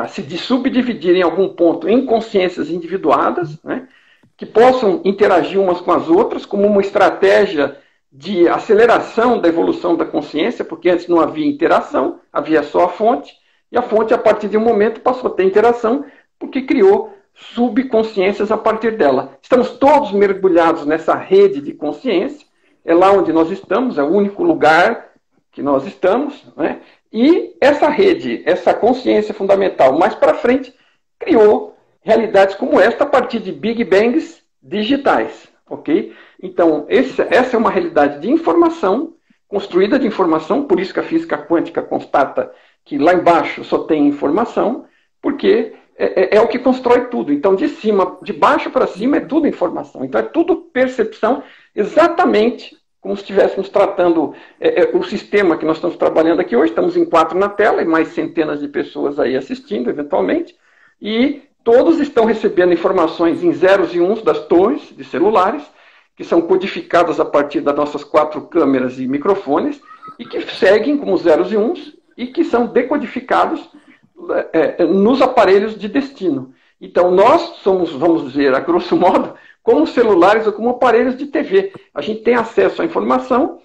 se subdividir em algum ponto em consciências individuadas, né, que possam interagir umas com as outras como uma estratégia de aceleração da evolução da consciência, porque antes não havia interação, havia só a fonte, e a fonte, a partir de um momento, passou a ter interação, porque criou subconsciências a partir dela. Estamos todos mergulhados nessa rede de consciência, é lá onde nós estamos, é o único lugar que nós estamos, né? E essa rede, essa consciência fundamental, mais para frente, criou realidades como esta a partir de Big Bangs digitais, ok? Então, essa é uma realidade de informação, construída de informação, por isso que a física quântica constata que lá embaixo só tem informação, porque é o que constrói tudo. Então, de baixo para cima é tudo informação. Então, é tudo percepção, exatamente como se estivéssemos tratando o sistema que nós estamos trabalhando aqui hoje. Estamos em 4 na tela e mais centenas de pessoas aí assistindo, eventualmente. E todos estão recebendo informações em zeros e uns das torres de celulares, que são codificadas a partir das nossas 4 câmeras e microfones, e que seguem como zeros e uns, e que são decodificados nos aparelhos de destino. Então, nós somos, vamos dizer, a grosso modo, como celulares ou como aparelhos de TV. A gente tem acesso à informação,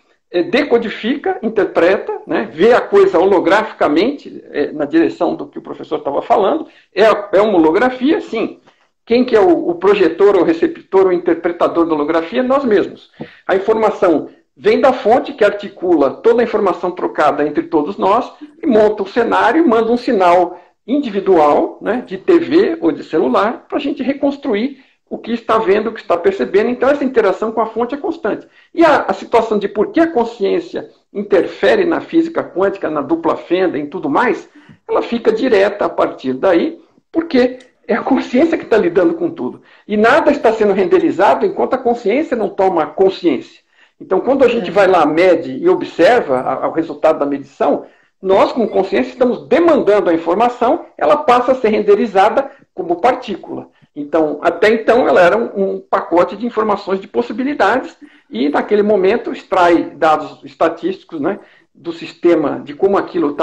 decodifica, interpreta, né, vê a coisa holograficamente, na direção do que o professor estava falando. É uma holografia, sim. Quem que é o projetor, o receptor, o interpretador da holografia? Nós mesmos. A informação vem da fonte, que articula toda a informação trocada entre todos nós, e monta um cenário, manda um sinal individual, né, de TV ou de celular, para a gente reconstruir o que está vendo, o que está percebendo. Então, essa interação com a fonte é constante. E a situação de por que a consciência interfere na física quântica, na dupla fenda, em tudo mais, ela fica direta a partir daí, porque é a consciência que está lidando com tudo. E nada está sendo renderizado enquanto a consciência não toma consciência. Então, quando a gente vai lá, mede e observa o resultado da medição, nós, como consciência, estamos demandando a informação, ela passa a ser renderizada como partícula. Então, até então, ela era um pacote de informações de possibilidades e, naquele momento, extrai dados estatísticos, né, do sistema, de como aquilo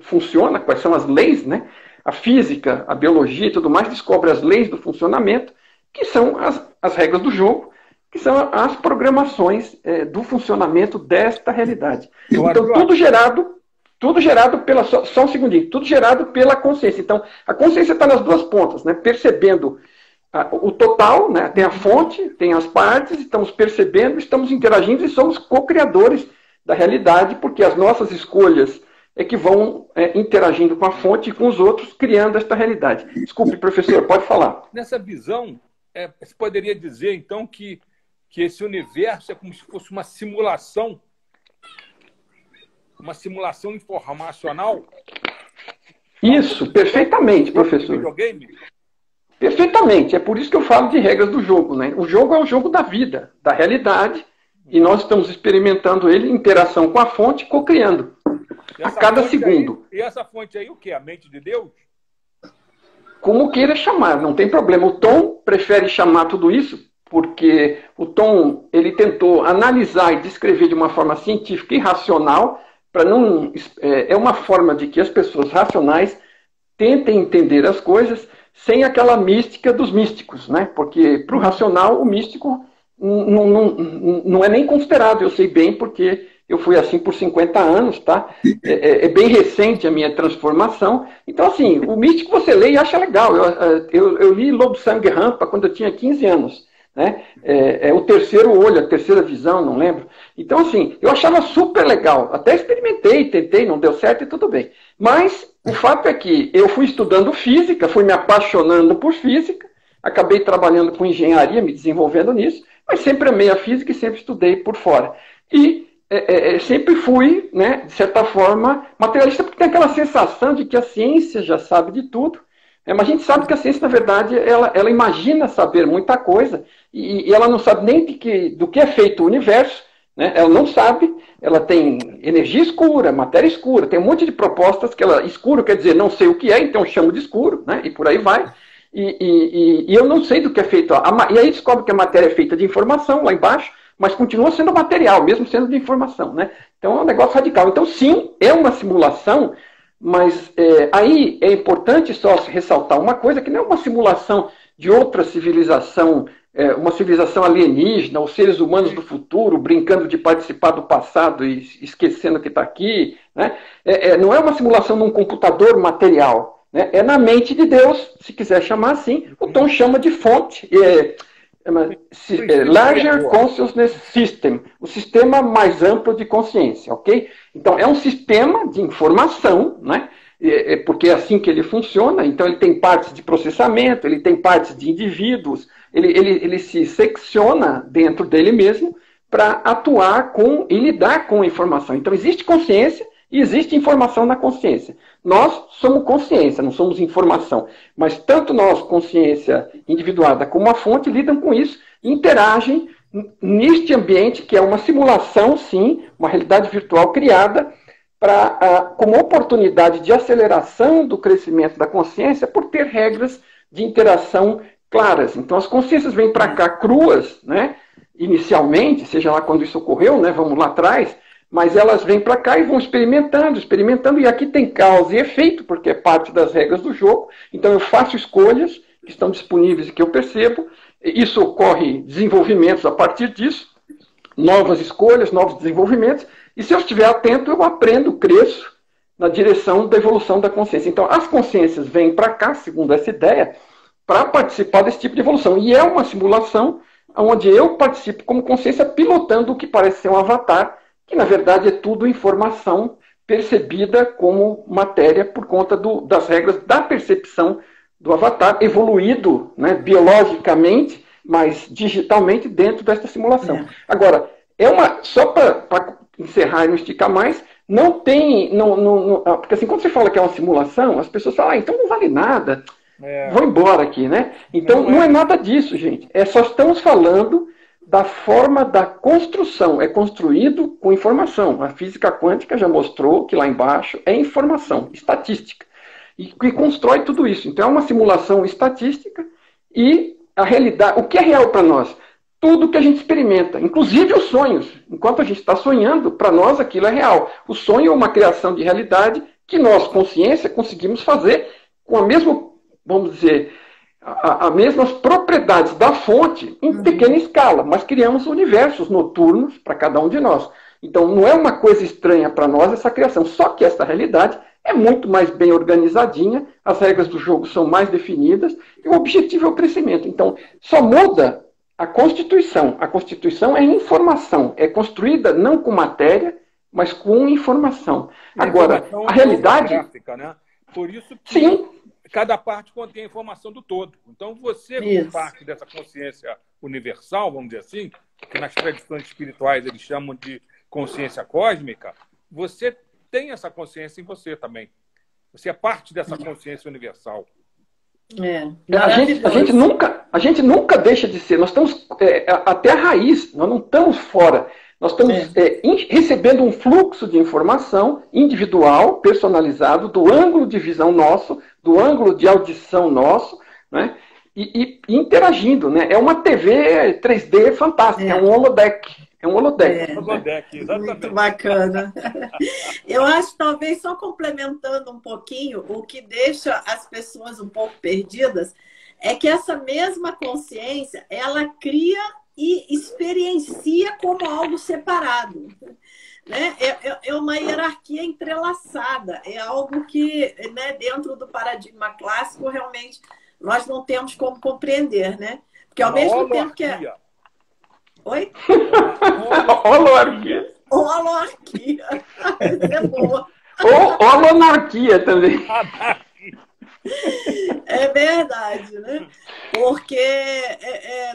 funciona, quais são as leis, né? A física, a biologia e tudo mais, descobre as leis do funcionamento, que são as regras do jogo, que são as programações do funcionamento desta realidade. Então, tudo gerado pela... Só um segundinho. Tudo gerado pela consciência. Então, a consciência está nas duas pontas, né? Percebendo o total, né? Tem a fonte, tem as partes, estamos percebendo, estamos interagindo e somos co-criadores da realidade, porque as nossas escolhas é que vão interagindo com a fonte e com os outros, criando esta realidade. Desculpe, professor, pode falar. Nessa visão, você poderia dizer, então, que esse universo é como se fosse uma simulação informacional? Isso, perfeitamente, professor. Videogame? Perfeitamente. É por isso que eu falo de regras do jogo, né? O jogo é o jogo da vida, da realidade, e nós estamos experimentando ele em interação com a fonte, co-criando. A cada segundo. E essa fonte aí, o quê? A mente de Deus? Como queira chamar, não tem problema. O Tom prefere chamar tudo isso porque o Tom ele tentou analisar e descrever de uma forma científica e racional, para não é uma forma de que as pessoas racionais tentem entender as coisas sem aquela mística dos místicos, né? Porque para o racional o místico não é nem considerado. Eu sei bem porque eu fui assim por 50 anos, tá? É bem recente a minha transformação. Então, assim, o místico você lê e acha legal. Eu li Lobsang Rampa quando eu tinha 15 anos. Né? O terceiro olho, a terceira visão, não lembro. Então, assim, eu achava super legal. Até experimentei, tentei, não deu certo e tudo bem. Mas o fato é que eu fui estudando física, fui me apaixonando por física, acabei trabalhando com engenharia, me desenvolvendo nisso, mas sempre amei a física e sempre estudei por fora. E sempre fui, né, de certa forma, materialista, porque tem aquela sensação de que a ciência já sabe de tudo. Mas a gente sabe que a ciência, na verdade, ela imagina saber muita coisa e ela não sabe nem do que é feito o universo, né? Ela não sabe, ela tem energia escura, matéria escura, tem um monte de propostas que escuro quer dizer não sei o que é, então chamo de escuro, né? E por aí vai. E eu não sei do que é feito. E aí descobre que a matéria é feita de informação lá embaixo, mas continua sendo material, mesmo sendo de informação, né? Então é um negócio radical. Então, sim, é uma simulação. Mas aí é importante só ressaltar uma coisa, que não é uma simulação de outra civilização, uma civilização alienígena, os seres humanos do futuro, brincando de participar do passado e esquecendo que está aqui. Né? Não é uma simulação num computador material. Né? É na mente de Deus, se quiser chamar assim. O Tom chama de fonte. Larger Consciousness System, o sistema mais amplo de consciência, ok? Então, é um sistema de informação, né? Porque é assim que ele funciona. Então, ele tem partes de processamento, ele tem partes de indivíduos, ele se secciona dentro dele mesmo para atuar com e lidar com a informação. Então, existe consciência e existe informação na consciência. Nós somos consciência, não somos informação. Mas tanto nós, consciência individuada, como a fonte, lidam com isso, interagem neste ambiente que é uma simulação, sim, uma realidade virtual criada como oportunidade de aceleração do crescimento da consciência por ter regras de interação claras. Então, as consciências vêm para cá cruas, né? Inicialmente, seja lá quando isso ocorreu, né? Vamos lá atrás, mas elas vêm para cá e vão experimentando, e aqui tem causa e efeito, porque é parte das regras do jogo. Então, eu faço escolhas que estão disponíveis e que eu percebo, isso ocorre desenvolvimentos a partir disso, novas escolhas, novos desenvolvimentos, e se eu estiver atento, eu aprendo, cresço na direção da evolução da consciência. Então, as consciências vêm para cá, segundo essa ideia, para participar desse tipo de evolução. E é uma simulação onde eu participo como consciência pilotando o que parece ser um avatar, que na verdade é tudo informação percebida como matéria por conta das regras da percepção do avatar, evoluído, né, biologicamente, mas digitalmente dentro desta simulação. Agora, só para encerrar e não esticar mais, não tem... porque assim, quando você fala que é uma simulação, as pessoas falam, então não vale nada, vou embora aqui, né? Então não é nada disso, gente. Só estamos falando da forma da construção. É construído com informação. A física quântica já mostrou que lá embaixo é informação, estatística. E que constrói tudo isso. Então é uma simulação estatística e a realidade... O que é real para nós? Tudo que a gente experimenta, inclusive os sonhos. Enquanto a gente está sonhando, para nós aquilo é real. O sonho é uma criação de realidade que nós, consciência, conseguimos fazer com a mesma, vamos dizer, as mesmas propriedades da fonte em pequena escala, mas criamos universos noturnos para cada um de nós. Então não é uma coisa estranha para nós essa criação, só que essa realidade é muito mais bem organizadinha, as regras do jogo são mais definidas e o objetivo é o crescimento. Então só muda a Constituição. A Constituição é informação, é construída não com matéria, mas com informação. Agora, a realidade... Gráfica, né? Por isso que sim, cada parte contém a informação do todo. Então, você, como parte dessa consciência universal, vamos dizer assim, que nas tradições espirituais eles chamam de consciência cósmica, você tem essa consciência em você também. Você é parte dessa consciência universal. A gente nunca deixa de ser. Nós estamos até a raiz, nós não estamos fora. Nós estamos recebendo um fluxo de informação individual, personalizado, do ângulo de visão nosso, do ângulo de audição nosso, né? E interagindo. Né? É uma TV 3D fantástica, é um holodeck. É um holodeck. Exatamente. Muito bacana. Eu acho, talvez, só complementando um pouquinho, o que deixa as pessoas um pouco perdidas é que essa mesma consciência, ela cria e experiencia como algo separado. Né? É uma hierarquia entrelaçada, é algo que, né, dentro do paradigma clássico, realmente, nós não temos como compreender, né? Porque ao mesmo tempo que é... Oi? Holoarquia. Holoarquia. Isso é boa. Ou holonarquia também. É verdade, né? Porque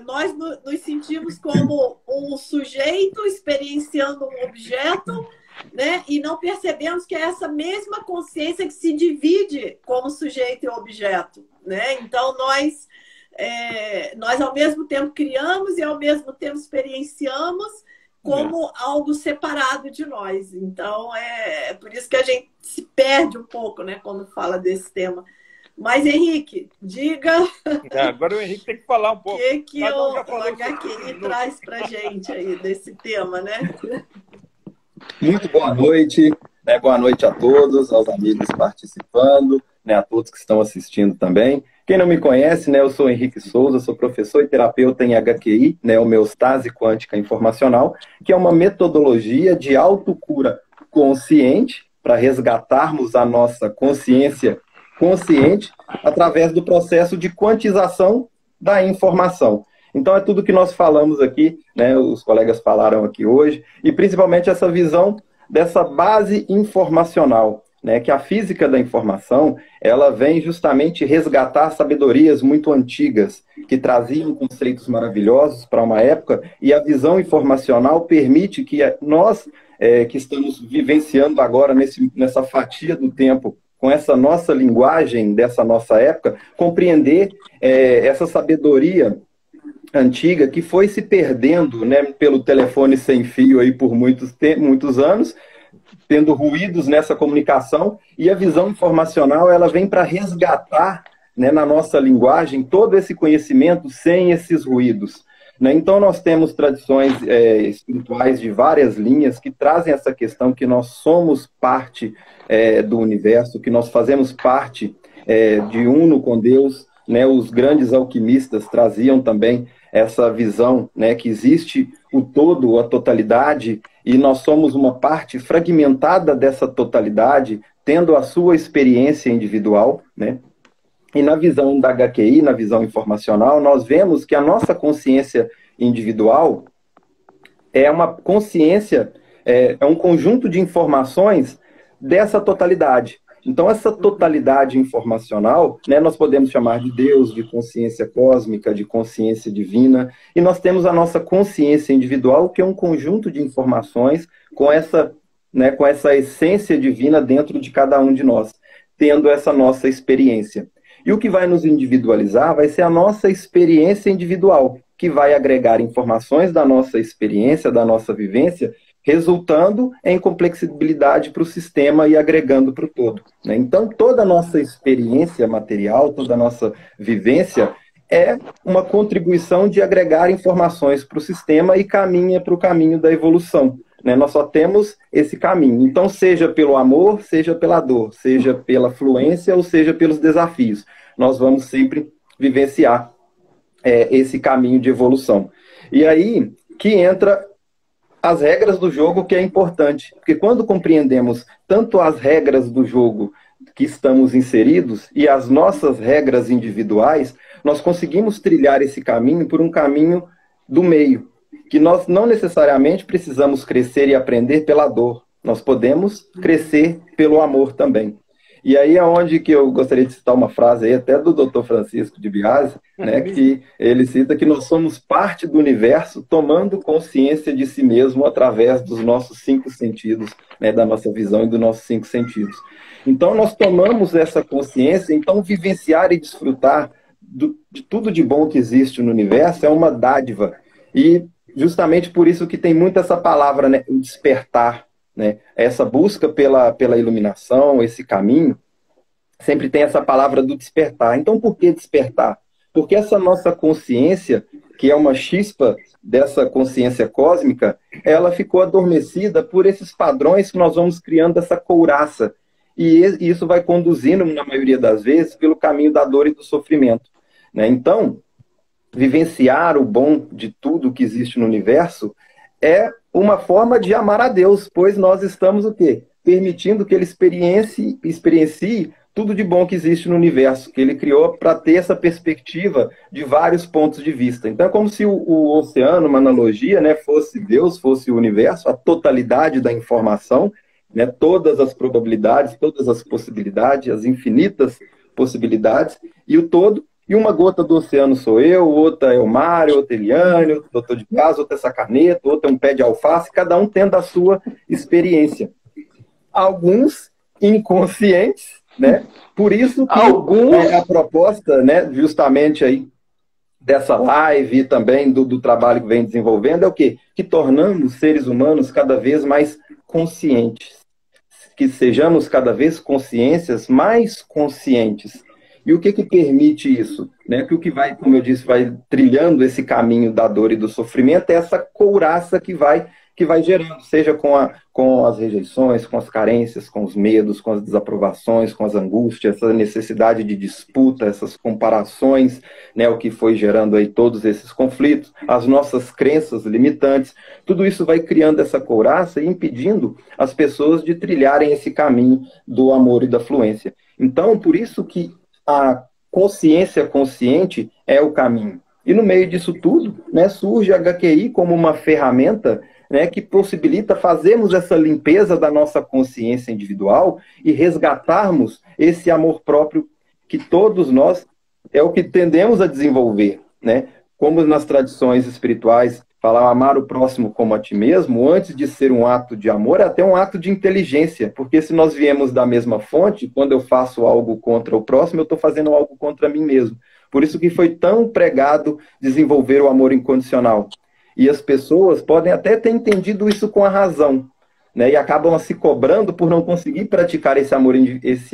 nós nos sentimos como um sujeito experienciando um objeto, né? E não percebemos que é essa mesma consciência que se divide como sujeito e objeto, né? Então, nós ao mesmo tempo criamos e ao mesmo tempo experienciamos como algo separado de nós. Então, é por isso que a gente se perde um pouco, né, quando fala desse tema. Mas, Henrique, diga... agora o Henrique tem que falar um pouco. O que o HQI traz para a gente aí desse tema, né? Muito boa noite. Né? Boa noite a todos, aos amigos participando, né? A todos que estão assistindo também. Quem não me conhece, né, eu sou Henrique Souza, sou professor e terapeuta em HQI, né, homeostase quântica informacional, que é uma metodologia de autocura consciente para resgatarmos a nossa consciência consciente através do processo de quantização da informação. Então é tudo que nós falamos aqui, né, os colegas falaram aqui hoje, e principalmente essa visão dessa base informacional, né, que a física da informação, ela vem justamente resgatar sabedorias muito antigas, que traziam conceitos maravilhosos para uma época, e a visão informacional permite que nós, que estamos vivenciando agora nessa fatia do tempo, com essa nossa linguagem dessa nossa época, compreender essa sabedoria antiga que foi se perdendo, né, pelo telefone sem fio aí por muitos anos, tendo ruídos nessa comunicação, e a visão informacional ela vem para resgatar, né, na nossa linguagem todo esse conhecimento sem esses ruídos. Né? Então nós temos tradições espirituais de várias linhas que trazem essa questão que nós somos parte do universo, que nós fazemos parte de uno com Deus. Né? Os grandes alquimistas traziam também essa visão, né, que existe o todo, a totalidade, e nós somos uma parte fragmentada dessa totalidade, tendo a sua experiência individual, né? E na visão da HQI, na visão informacional, nós vemos que a nossa consciência individual é uma consciência, é um conjunto de informações dessa totalidade. Então, essa totalidade informacional, né, nós podemos chamar de Deus, de consciência cósmica, de consciência divina, e nós temos a nossa consciência individual, que é um conjunto de informações com essa essência divina dentro de cada um de nós, tendo essa nossa experiência. E o que vai nos individualizar vai ser a nossa experiência individual, que vai agregar informações da nossa experiência, da nossa vivência, resultando em complexibilidade para o sistema e agregando para o todo. Né? Então, toda a nossa experiência material, toda a nossa vivência é uma contribuição de agregar informações para o sistema e caminha para o caminho da evolução. Né? Nós só temos esse caminho. Então, seja pelo amor, seja pela dor, seja pela fluência ou seja pelos desafios, nós vamos sempre vivenciar esse caminho de evolução. E aí que entra as regras do jogo, que é importante, porque quando compreendemos tanto as regras do jogo que estamos inseridos e as nossas regras individuais, nós conseguimos trilhar esse caminho por um caminho do meio, que nós não necessariamente precisamos crescer e aprender pela dor, nós podemos crescer pelo amor também. E aí é onde que eu gostaria de citar uma frase aí, até do Dr. Francisco de Biase, né, que ele cita que nós somos parte do universo tomando consciência de si mesmo através dos nossos 5 sentidos, né, da nossa visão e dos nossos 5 sentidos. Então nós tomamos essa consciência, então vivenciar e desfrutar de tudo de bom que existe no universo é uma dádiva. E justamente por isso que tem muito essa palavra, né, o despertar. Né? Essa busca pela iluminação, esse caminho, sempre tem essa palavra do despertar. Então, por que despertar? Porque essa nossa consciência, que é uma chispa dessa consciência cósmica, ela ficou adormecida por esses padrões que nós vamos criando essa couraça. E isso vai conduzindo, na maioria das vezes, pelo caminho da dor e do sofrimento. Né? Então, vivenciar o bom de tudo que existe no universo é uma forma de amar a Deus, pois nós estamos o quê? Permitindo que Ele experiencie tudo de bom que existe no universo, que Ele criou para ter essa perspectiva de vários pontos de vista. Então é como se o oceano, uma analogia, né, fosse Deus, fosse o universo, a totalidade da informação, né, todas as probabilidades, todas as possibilidades, as infinitas possibilidades, e o todo. E uma gota do oceano sou eu, outra é o Mário, outra é Eliane, outra é o doutor de casa, outra é essa caneta, outra é um pé de alface, cada um tendo a sua experiência. Alguns inconscientes, né? Por isso que a proposta, né, justamente aí dessa live e também do trabalho que vem desenvolvendo é o quê? Que tornamos seres humanos cada vez mais conscientes. Que sejamos cada vez consciências mais conscientes. E o que permite isso? Né? Que o que vai, como eu disse, vai trilhando esse caminho da dor e do sofrimento é essa couraça que vai gerando, seja com as rejeições, com as carências, com os medos, com as desaprovações, com as angústias, essa necessidade de disputa, essas comparações, né, o que foi gerando aí todos esses conflitos, as nossas crenças limitantes, tudo isso vai criando essa couraça e impedindo as pessoas de trilharem esse caminho do amor e da fluência. Então, por isso que a consciência consciente é o caminho. E no meio disso tudo, né, surge a HQI como uma ferramenta, né, que possibilita fazermos essa limpeza da nossa consciência individual e resgatarmos esse amor próprio que todos nós é o que tendemos a desenvolver, né? Como nas tradições espirituais falar amar o próximo como a ti mesmo, antes de ser um ato de amor, é até um ato de inteligência, porque se nós viemos da mesma fonte, quando eu faço algo contra o próximo, eu estou fazendo algo contra mim mesmo. Por isso que foi tão pregado desenvolver o amor incondicional. E as pessoas podem até ter entendido isso com a razão, né? E acabam se cobrando por não conseguir praticar esse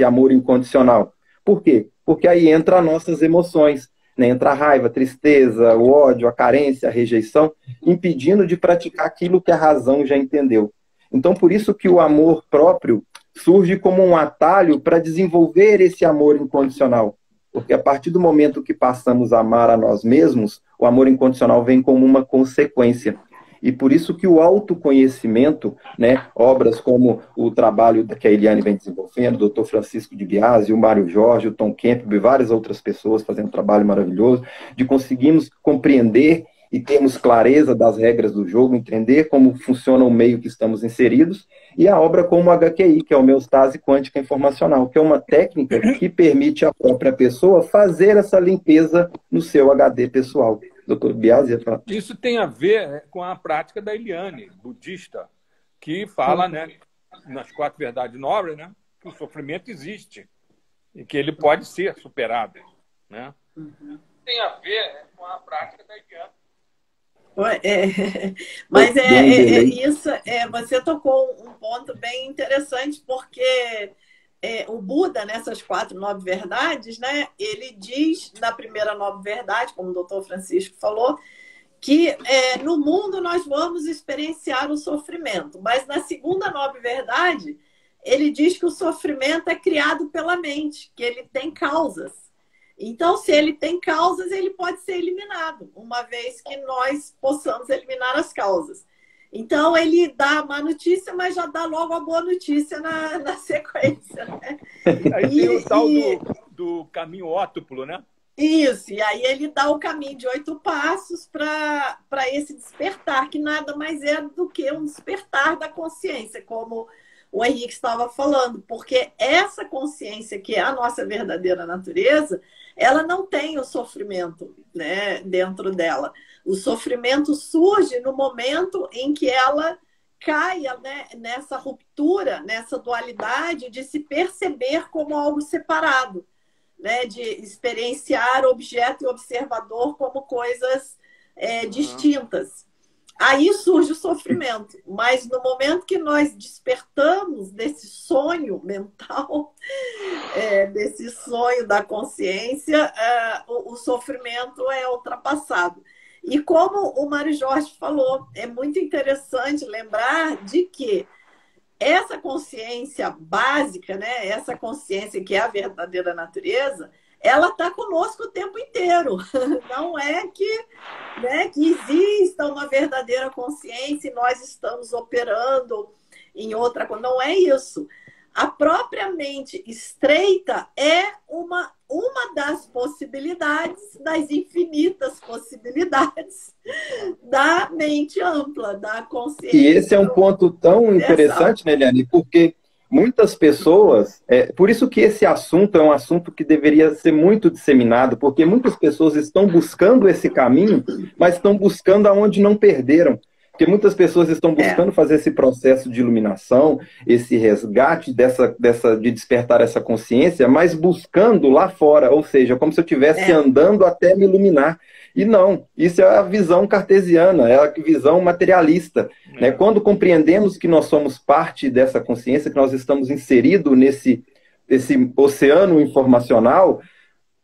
amor incondicional. Por quê? Porque aí entra as nossas emoções, né? Entra a raiva, a tristeza, o ódio, a carência, a rejeição, impedindo de praticar aquilo que a razão já entendeu. Então, por isso que o amor próprio surge como um atalho para desenvolver esse amor incondicional. Porque a partir do momento que passamos a amar a nós mesmos, o amor incondicional vem como uma consequência. E por isso que o autoconhecimento, né, obras como o trabalho que a Eliane vem desenvolvendo, o Dr. Francisco de Biasi, o Mário Jorge, o Tom Campbell e várias outras pessoas fazendo um trabalho maravilhoso, de conseguirmos compreender e termos clareza das regras do jogo, entender como funciona o meio que estamos inseridos, e a obra como a HQI, que é a homeostase quântica informacional, que é uma técnica que permite à própria pessoa fazer essa limpeza no seu HD pessoal. Doutor Biasi? Isso tem a ver com a prática da Eliane, budista, que fala, né, nas 4 verdades nobres, né, que o sofrimento existe e que ele pode ser superado, né? Tem a ver com a prática da Eliane. Mas isso, você tocou um ponto bem interessante, porque o Buda, nessas 4 nove verdades, né, ele diz na primeira nove verdade, como o doutor Francisco falou, que no mundo nós vamos experienciar o sofrimento, mas na segunda nove verdade, ele diz que o sofrimento é criado pela mente, que ele tem causas. Então, se ele tem causas, ele pode ser eliminado, uma vez que nós possamos eliminar as causas. Então, ele dá a má notícia, mas já dá logo a boa notícia na sequência. Né? Aí tem o tal do caminho ótuplo, né? Isso, e aí ele dá o caminho de 8 passos para esse despertar, que nada mais é do que um despertar da consciência, como o Henrique estava falando, porque essa consciência, que é a nossa verdadeira natureza, ela não tem o sofrimento, né, dentro dela. O sofrimento surge no momento em que ela caia, né, nessa ruptura, nessa dualidade de se perceber como algo separado, né, de experienciar objeto e observador como coisas distintas. Aí surge o sofrimento, mas no momento que nós despertamos desse sonho mental, desse sonho da consciência, o sofrimento é ultrapassado. E como o Mário Jorge falou, é muito interessante lembrar de que essa consciência básica, né, essa consciência que é a verdadeira natureza, ela está conosco o tempo inteiro. Não é que, né, que exista uma verdadeira consciência e nós estamos operando em outra coisa. Não é isso. A própria mente estreita é uma das possibilidades, das infinitas possibilidades da mente ampla, da consciência. E esse é um ponto tão interessante, né, Eliane? Porque muitas pessoas, por isso que esse assunto é um assunto que deveria ser muito disseminado, porque muitas pessoas estão buscando esse caminho, mas estão buscando aonde não perderam. Porque muitas pessoas estão buscando fazer esse processo de iluminação, esse resgate de despertar essa consciência, mas buscando lá fora, ou seja, como se eu estivesse andando até me iluminar. E não, isso é a visão cartesiana, é a visão materialista. Né? Quando compreendemos que nós somos parte dessa consciência, que nós estamos inseridos nesse oceano informacional,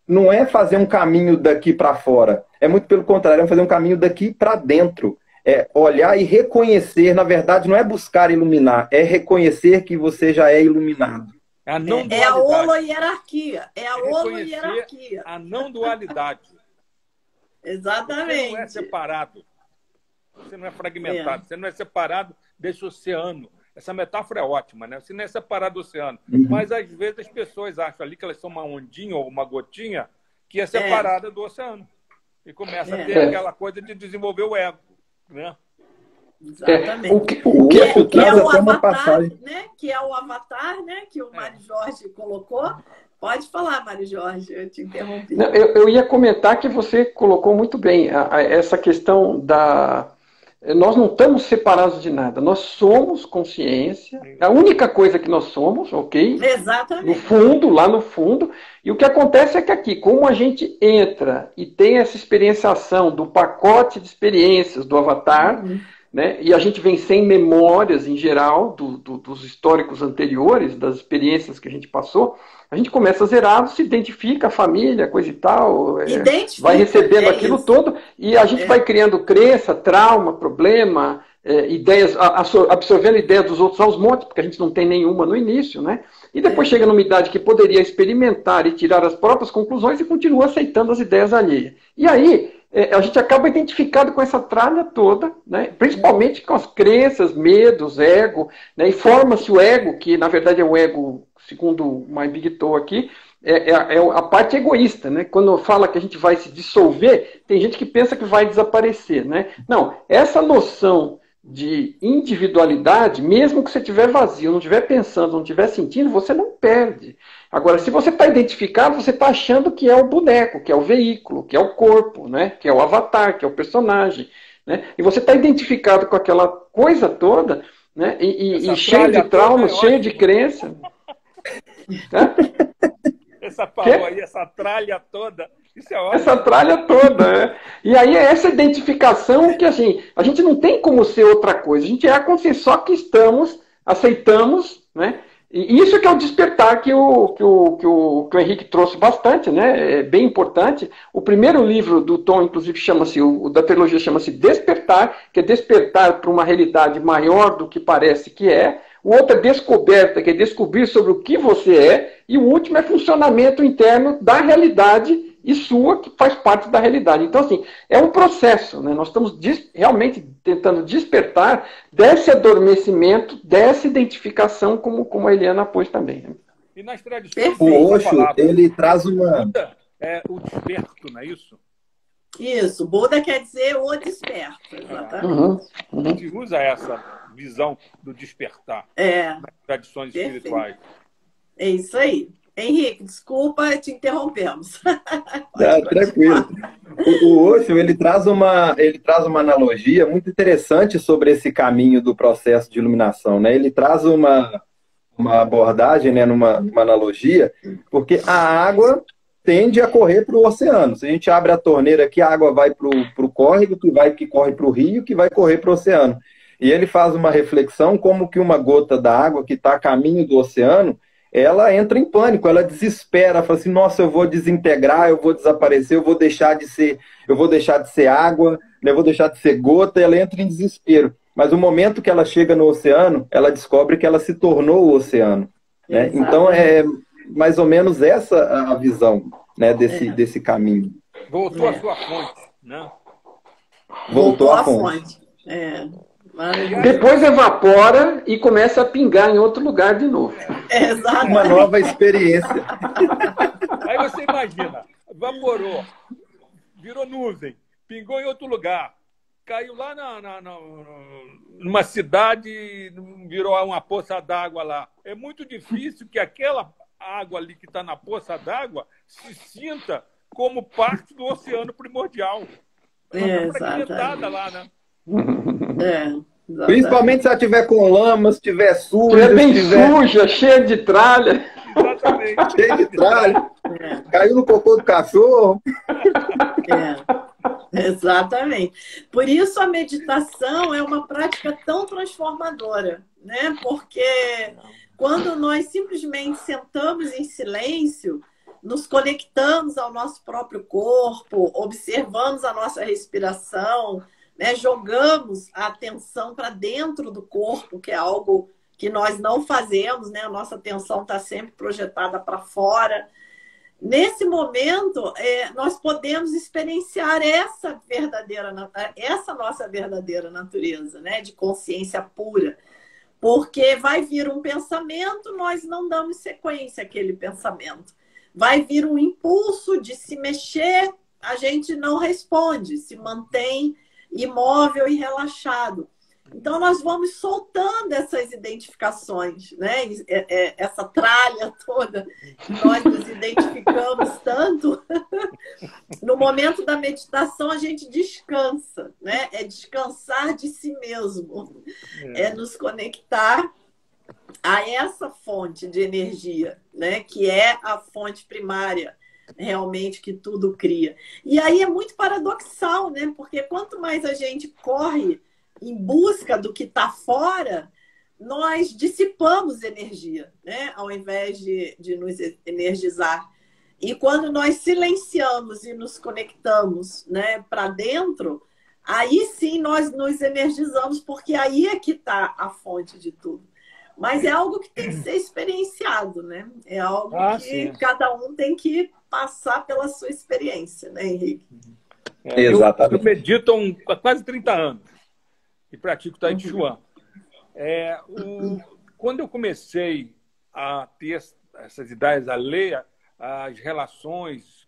não é fazer um caminho daqui para fora, é muito pelo contrário, é fazer um caminho daqui para dentro. É olhar e reconhecer, na verdade, não é buscar iluminar, é reconhecer que você já é iluminado. É a não dualidade. É a holohierarquia. É a holohierarquia. A não dualidade. Exatamente. Você não é separado. Você não é fragmentado. Você não é separado desse oceano. Essa metáfora é ótima, né? Você não é separado do oceano. Mas, às vezes, as pessoas acham ali que elas são uma ondinha ou uma gotinha que é separada do oceano. E começa a ter aquela coisa de desenvolver o ego, né? Exatamente. Que é o Avatar, né? Que é o Avatar, né? Que o Mário Jorge colocou. Pode falar, Mário Jorge, eu te interrompi. Não, eu ia comentar que você colocou muito bem essa questão da... Nós não estamos separados de nada, nós somos consciência, a única coisa que nós somos, ok? Exatamente. No fundo, lá no fundo, e o que acontece é que aqui, como a gente entra e tem essa experienciação do pacote de experiências do Avatar, né, e a gente vem sem memórias em geral dos históricos anteriores, das experiências que a gente passou, a gente começa zerado, se identifica, a família, coisa e tal, vai recebendo aquilo todo, e a gente vai criando crença, trauma, problema, ideias, absorvendo ideias dos outros aos montes, porque a gente não tem nenhuma no início, né? E depois chega numa idade que poderia experimentar e tirar as próprias conclusões e continua aceitando as ideias alheias. E aí, a gente acaba identificado com essa tralha toda, né? Principalmente com as crenças, medos, ego, né? E forma-se o ego, que na verdade é o ego, segundo o My Big Toe aqui, é a parte egoísta, né? Quando fala que a gente vai se dissolver, tem gente que pensa que vai desaparecer, né? Não, essa noção de individualidade, mesmo que você estiver vazio, não estiver pensando, não estiver sentindo, você não perde. Agora, se você está identificado, você está achando que é o boneco, que é o veículo, que é o corpo, né? Que é o avatar, que é o personagem, né? E você está identificado com aquela coisa toda, né? E cheio de traumas, cheio de crença. Essa falou aí, essa tralha toda. Isso é ótimo. Essa tralha toda, né? E aí é essa identificação que, assim, a gente não tem como ser outra coisa. A gente é a consciência, só que estamos, aceitamos, né? E isso que é o despertar que o Henrique trouxe bastante, né? É bem importante. O primeiro livro do Tom, inclusive, chama-se, o da trilogia chama-se Despertar, que é despertar para uma realidade maior do que parece que é. O outro é Descoberta, que é descobrir sobre o que você é. E o último é funcionamento interno da realidade e sua, que faz parte da realidade. Então, assim, é um processo, né? Nós estamos realmente tentando despertar desse adormecimento, dessa identificação, como a Eliana pôs também. Né? E nas tradições... O Osho, ele traz uma... o desperto, não é isso? Isso, Buda quer dizer o desperto, exatamente. A gente usa essa visão do despertar nas tradições espirituais. É isso aí. Henrique, desculpa, te interrompemos. Tranquilo. O Osho, ele traz uma analogia muito interessante sobre esse caminho do processo de iluminação, né? Ele traz uma abordagem, né, numa analogia, porque a água tende a correr para o oceano. Se a gente abre a torneira aqui, a água vai para o córrego, que corre para o rio, que vai correr para o oceano. E ele faz uma reflexão como que uma gota da água que está a caminho do oceano, ela entra em pânico, ela desespera, fala assim, nossa, eu vou desintegrar, eu vou desaparecer, eu vou deixar de ser água, eu vou deixar de ser gota, ela entra em desespero. Mas o momento que ela chega no oceano, ela descobre que ela se tornou o oceano. Né? Então é mais ou menos essa a visão, né, desse caminho. Voltou à sua fonte, né? Voltou à fonte. Depois evapora e começa a pingar em outro lugar de novo. Uma nova experiência. Aí você imagina, evaporou, virou nuvem, pingou em outro lugar, caiu lá numa cidade, virou uma poça d'água lá. É muito difícil que aquela água ali que está na poça d'água se sinta como parte do oceano primordial. Ela está fragmentada lá, né? Principalmente se ela estiver com lama, se estiver suja. Estiver bem suja, cheia de tralha. Exatamente. Cheia de tralha. Caiu no cocô do cachorro. Exatamente. Por isso a meditação é uma prática tão transformadora, né? Porque quando nós simplesmente sentamos em silêncio, nos conectamos ao nosso próprio corpo, observamos a nossa respiração, né? Jogamos a atenção para dentro do corpo, que é algo que nós não fazemos, né? A nossa atenção está sempre projetada para fora. Nesse momento, nós podemos experienciar essa nossa verdadeira natureza, né? De consciência pura. Porque vai vir um pensamento, nós não damos sequência àquele pensamento. Vai vir um impulso de se mexer, a gente não responde, se mantém imóvel e relaxado. Então, nós vamos soltando essas identificações, né? Essa tralha toda que nós nos identificamos tanto. No momento da meditação, a gente descansa, né? É descansar de si mesmo, é nos conectar a essa fonte de energia, né? Que é a fonte primária, realmente, que tudo cria. E aí é muito paradoxal, né? Porque quanto mais a gente corre em busca do que está fora, nós dissipamos energia, né? Ao invés de nos energizar. E quando nós silenciamos e nos conectamos, né, para dentro, aí sim nós nos energizamos, porque aí é que está a fonte de tudo. Mas é algo que tem que ser experienciado, né? É algo que sim, cada um tem que passar pela sua experiência, né, Henrique? Exatamente. Eu medito há quase 30 anos e pratico Tai Chi Chuan. Quando eu comecei a ter essas ideias, a ler as relações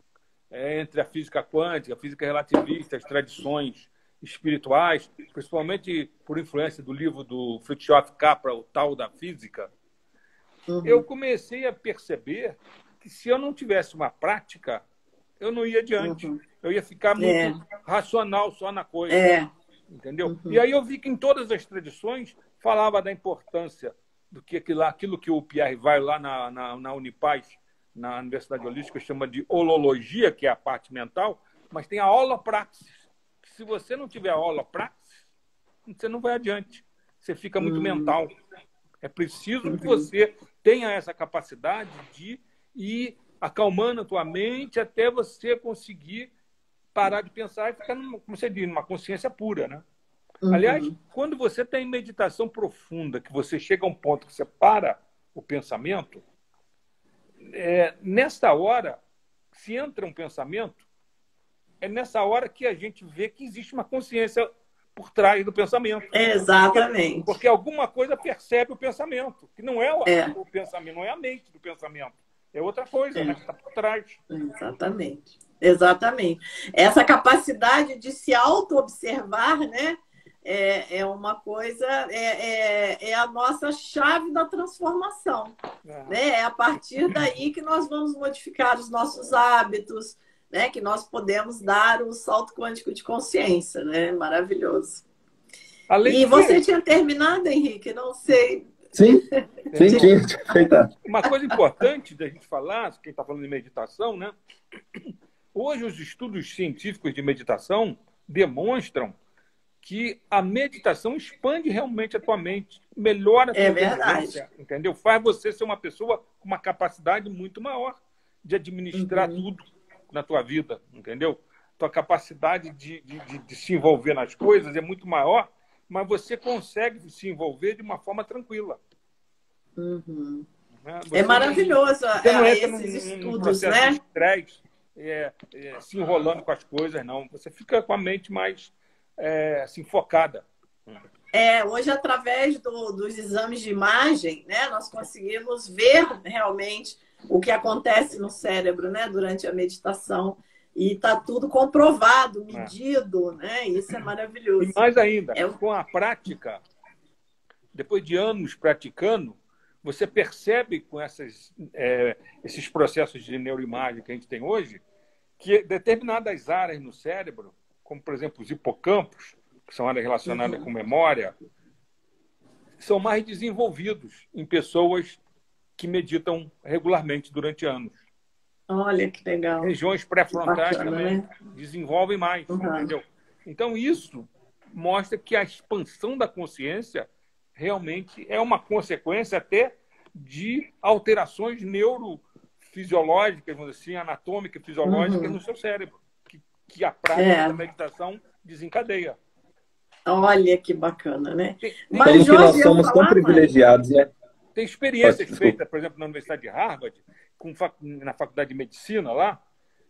entre a física quântica, a física relativista, as tradições espirituais, principalmente por influência do livro do Fritjof Capra, O Tal da Física, eu comecei a perceber que se eu não tivesse uma prática, eu não ia adiante. Eu ia ficar muito racional só na coisa. Entendeu? E aí eu vi que em todas as tradições falava da importância do que aquilo que o Pierre vai lá na Unipaz, na Universidade Holística, chama de holologia, que é a parte mental, mas tem a holopraxis. Se você não tiver a holopraxis, você não vai adiante. Você fica muito mental. É preciso que você tenha essa capacidade de ir acalmando a tua mente até você conseguir parar de pensar e ficar, como você diz, numa consciência pura, né? Aliás, quando você tem meditação profunda, que você chega a um ponto que você para o pensamento, nessa hora, se entra um pensamento, é nessa hora que a gente vê que existe uma consciência por trás do pensamento. Exatamente. Porque alguma coisa percebe o pensamento, que não é o pensamento, não é a mente do pensamento. É outra coisa, né, que está por trás. Exatamente. Exatamente. Essa capacidade de se auto-observar, né, é uma coisa, é a nossa chave da transformação. Né? É a partir daí que nós vamos modificar os nossos hábitos, né, que nós podemos dar um salto quântico de consciência. Né? Maravilhoso. E você tinha terminado, Henrique? Não sei. Sim, tinha. Uma coisa importante da gente falar, quem está falando de meditação, né? Hoje os estudos científicos de meditação demonstram que a meditação expande realmente a tua mente, melhora a tua inteligência, entendeu? Faz você ser uma pessoa com uma capacidade muito maior de administrar tudo na tua vida, entendeu? Tua capacidade de se envolver nas coisas é muito maior, mas você consegue se envolver de uma forma tranquila. É maravilhoso esses estudos, né? De estresse, se enrolando com as coisas, não. Você fica com a mente mais assim, focada. Hoje, através dos exames de imagem, né, nós conseguimos ver realmente o que acontece no cérebro, né, durante a meditação. E está tudo comprovado, medido, né? Isso é maravilhoso. E mais ainda, com a prática, depois de anos praticando, você percebe com esses processos de neuroimagem que a gente tem hoje, que determinadas áreas no cérebro, como, por exemplo, os hipocampos, que são áreas relacionadas com memória, são mais desenvolvidos em pessoas que meditam regularmente durante anos. Olha que legal. Regiões pré-frontais também desenvolvem mais, entendeu? Então, isso mostra que a expansão da consciência realmente é uma consequência até de alterações neurofisiológicas, vamos dizer assim, anatômicas, fisiológicas no seu cérebro, que a prática da meditação desencadeia. Olha que bacana, né? Mas que nós somos tão privilegiados, né? Tem experiências feitas, por exemplo, na Universidade de Harvard, na Faculdade de Medicina lá,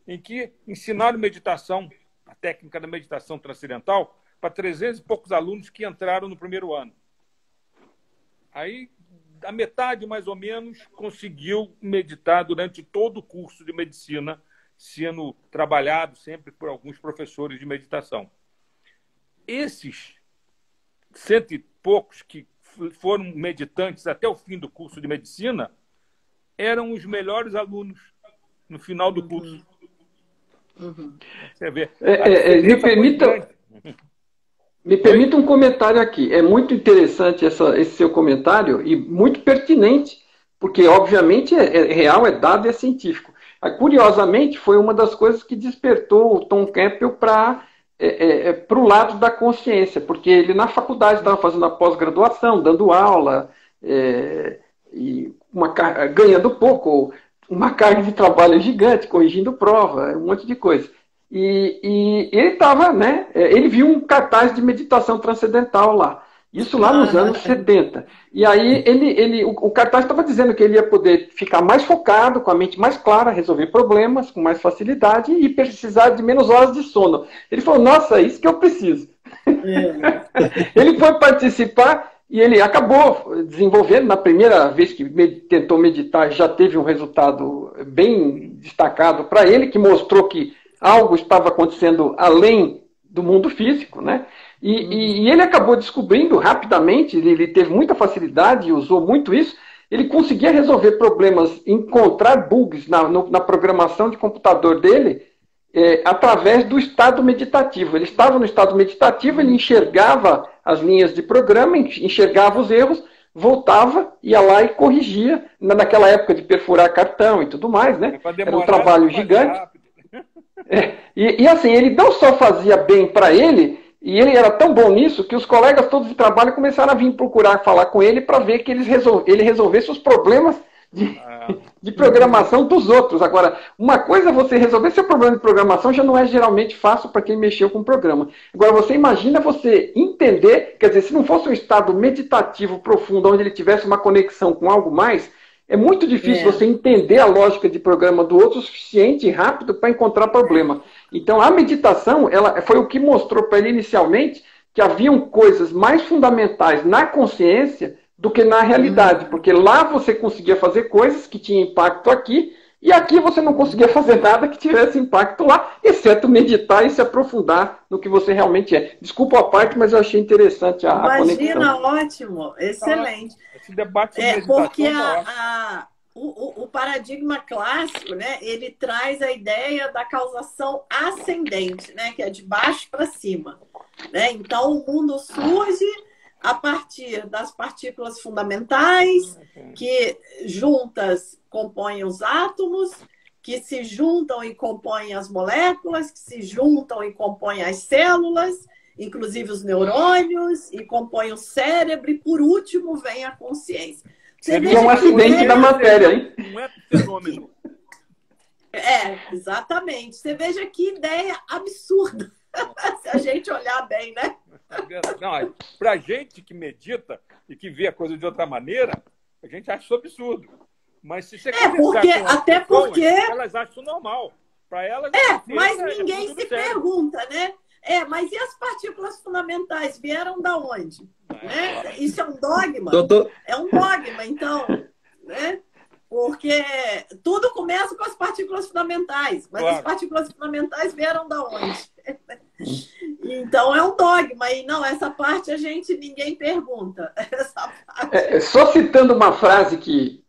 em que ensinaram meditação, a técnica da meditação transcendental, para 300 e poucos alunos que entraram no primeiro ano. Aí, a metade, mais ou menos, conseguiu meditar durante todo o curso de medicina sendo trabalhado sempre por alguns professores de meditação. Esses 100 e poucos que foram meditantes até o fim do curso de medicina eram os melhores alunos no final do curso. Você vê. Me permita um comentário aqui. É muito interessante esse seu comentário e muito pertinente, porque, obviamente, é real, é dado e é científico. Curiosamente, foi uma das coisas que despertou o Tom Campbell para o lado da consciência, porque ele, na faculdade, estava fazendo a pós-graduação, dando aula, e ganhando pouco, uma carga de trabalho gigante, corrigindo prova, um monte de coisa. E ele estava, né? Ele viu um cartaz de meditação transcendental lá. Isso lá nos anos 70. E aí o cartaz estava dizendo que ele ia poder ficar mais focado, com a mente mais clara, resolver problemas com mais facilidade e precisar de menos horas de sono. Ele falou, nossa, é isso que eu preciso. Ele foi participar e ele acabou desenvolvendo, na primeira vez que tentou meditar, já teve um resultado bem destacado para ele, que mostrou que algo estava acontecendo além do mundo físico, né? E ele acabou descobrindo rapidamente, ele teve muita facilidade e usou muito isso, ele conseguia resolver problemas, encontrar bugs na programação de computador dele através do estado meditativo. Ele estava no estado meditativo, ele enxergava as linhas de programa, enxergava os erros, voltava, ia lá e corrigia, naquela época de perfurar cartão e tudo mais, né? Era um trabalho gigante. E assim, ele não só fazia bem para ele, e ele era tão bom nisso que os colegas todos de trabalho começaram a vir procurar falar com ele para ver que ele resolvesse os problemas de programação dos outros. Agora, uma coisa é você resolver seu problema de programação, já não é geralmente fácil para quem mexeu com o programa. Agora, você imagina você entender, quer dizer, se não fosse um estado meditativo profundo, onde ele tivesse uma conexão com algo mais, é muito difícil você entender a lógica de programa do outro o suficiente e rápido para encontrar problema. Então, a meditação foi o que mostrou para ele inicialmente que haviam coisas mais fundamentais na consciência do que na realidade. Porque lá você conseguia fazer coisas que tinham impacto aqui, e aqui você não conseguia fazer nada que tivesse impacto lá, exceto meditar e se aprofundar no que você realmente é. Desculpa a parte, mas eu achei interessante a conexão. Imagina, ótimo, excelente. Esse debate sobre meditação porque o paradigma clássico, né, ele traz a ideia da causação ascendente, né, que é de baixo para cima. Né? Então, o mundo surge a partir das partículas fundamentais, que juntas compõem os átomos, que se juntam e compõem as moléculas, que se juntam e compõem as células, inclusive os neurônios, e compõem o cérebro, e por último vem a consciência. É um acidente da matéria, hein? Não é fenômeno. Exatamente. Você veja que ideia absurda, se a gente olhar bem, né? Não, pra gente que medita e que vê a coisa de outra maneira, a gente acha isso absurdo. Mas se você porque elas acham isso normal. Para elas, mas ninguém se pergunta, né? Mas e as partículas fundamentais vieram da onde? Né? Isso é um dogma? É um dogma, então, né? Porque tudo começa com as partículas fundamentais, mas as partículas fundamentais vieram da onde? Então é um dogma, e não, essa parte ninguém pergunta. Essa parte... Só citando uma frase que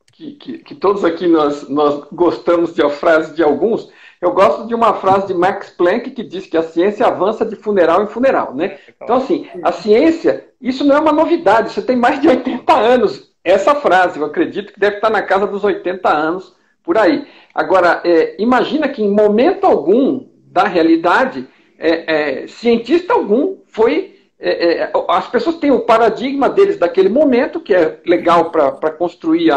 todos aqui nós gostamos de a frase de alguns, eu gosto de uma frase de Max Planck que diz que a ciência avança de funeral em funeral, né? Então, assim, a ciência, isso não é uma novidade, isso tem mais de 80 anos. Essa frase, eu acredito que deve estar na casa dos 80 anos, por aí. Agora, imagina que em momento algum da realidade, cientista algum foi... as pessoas têm o paradigma deles daquele momento, que é legal para construir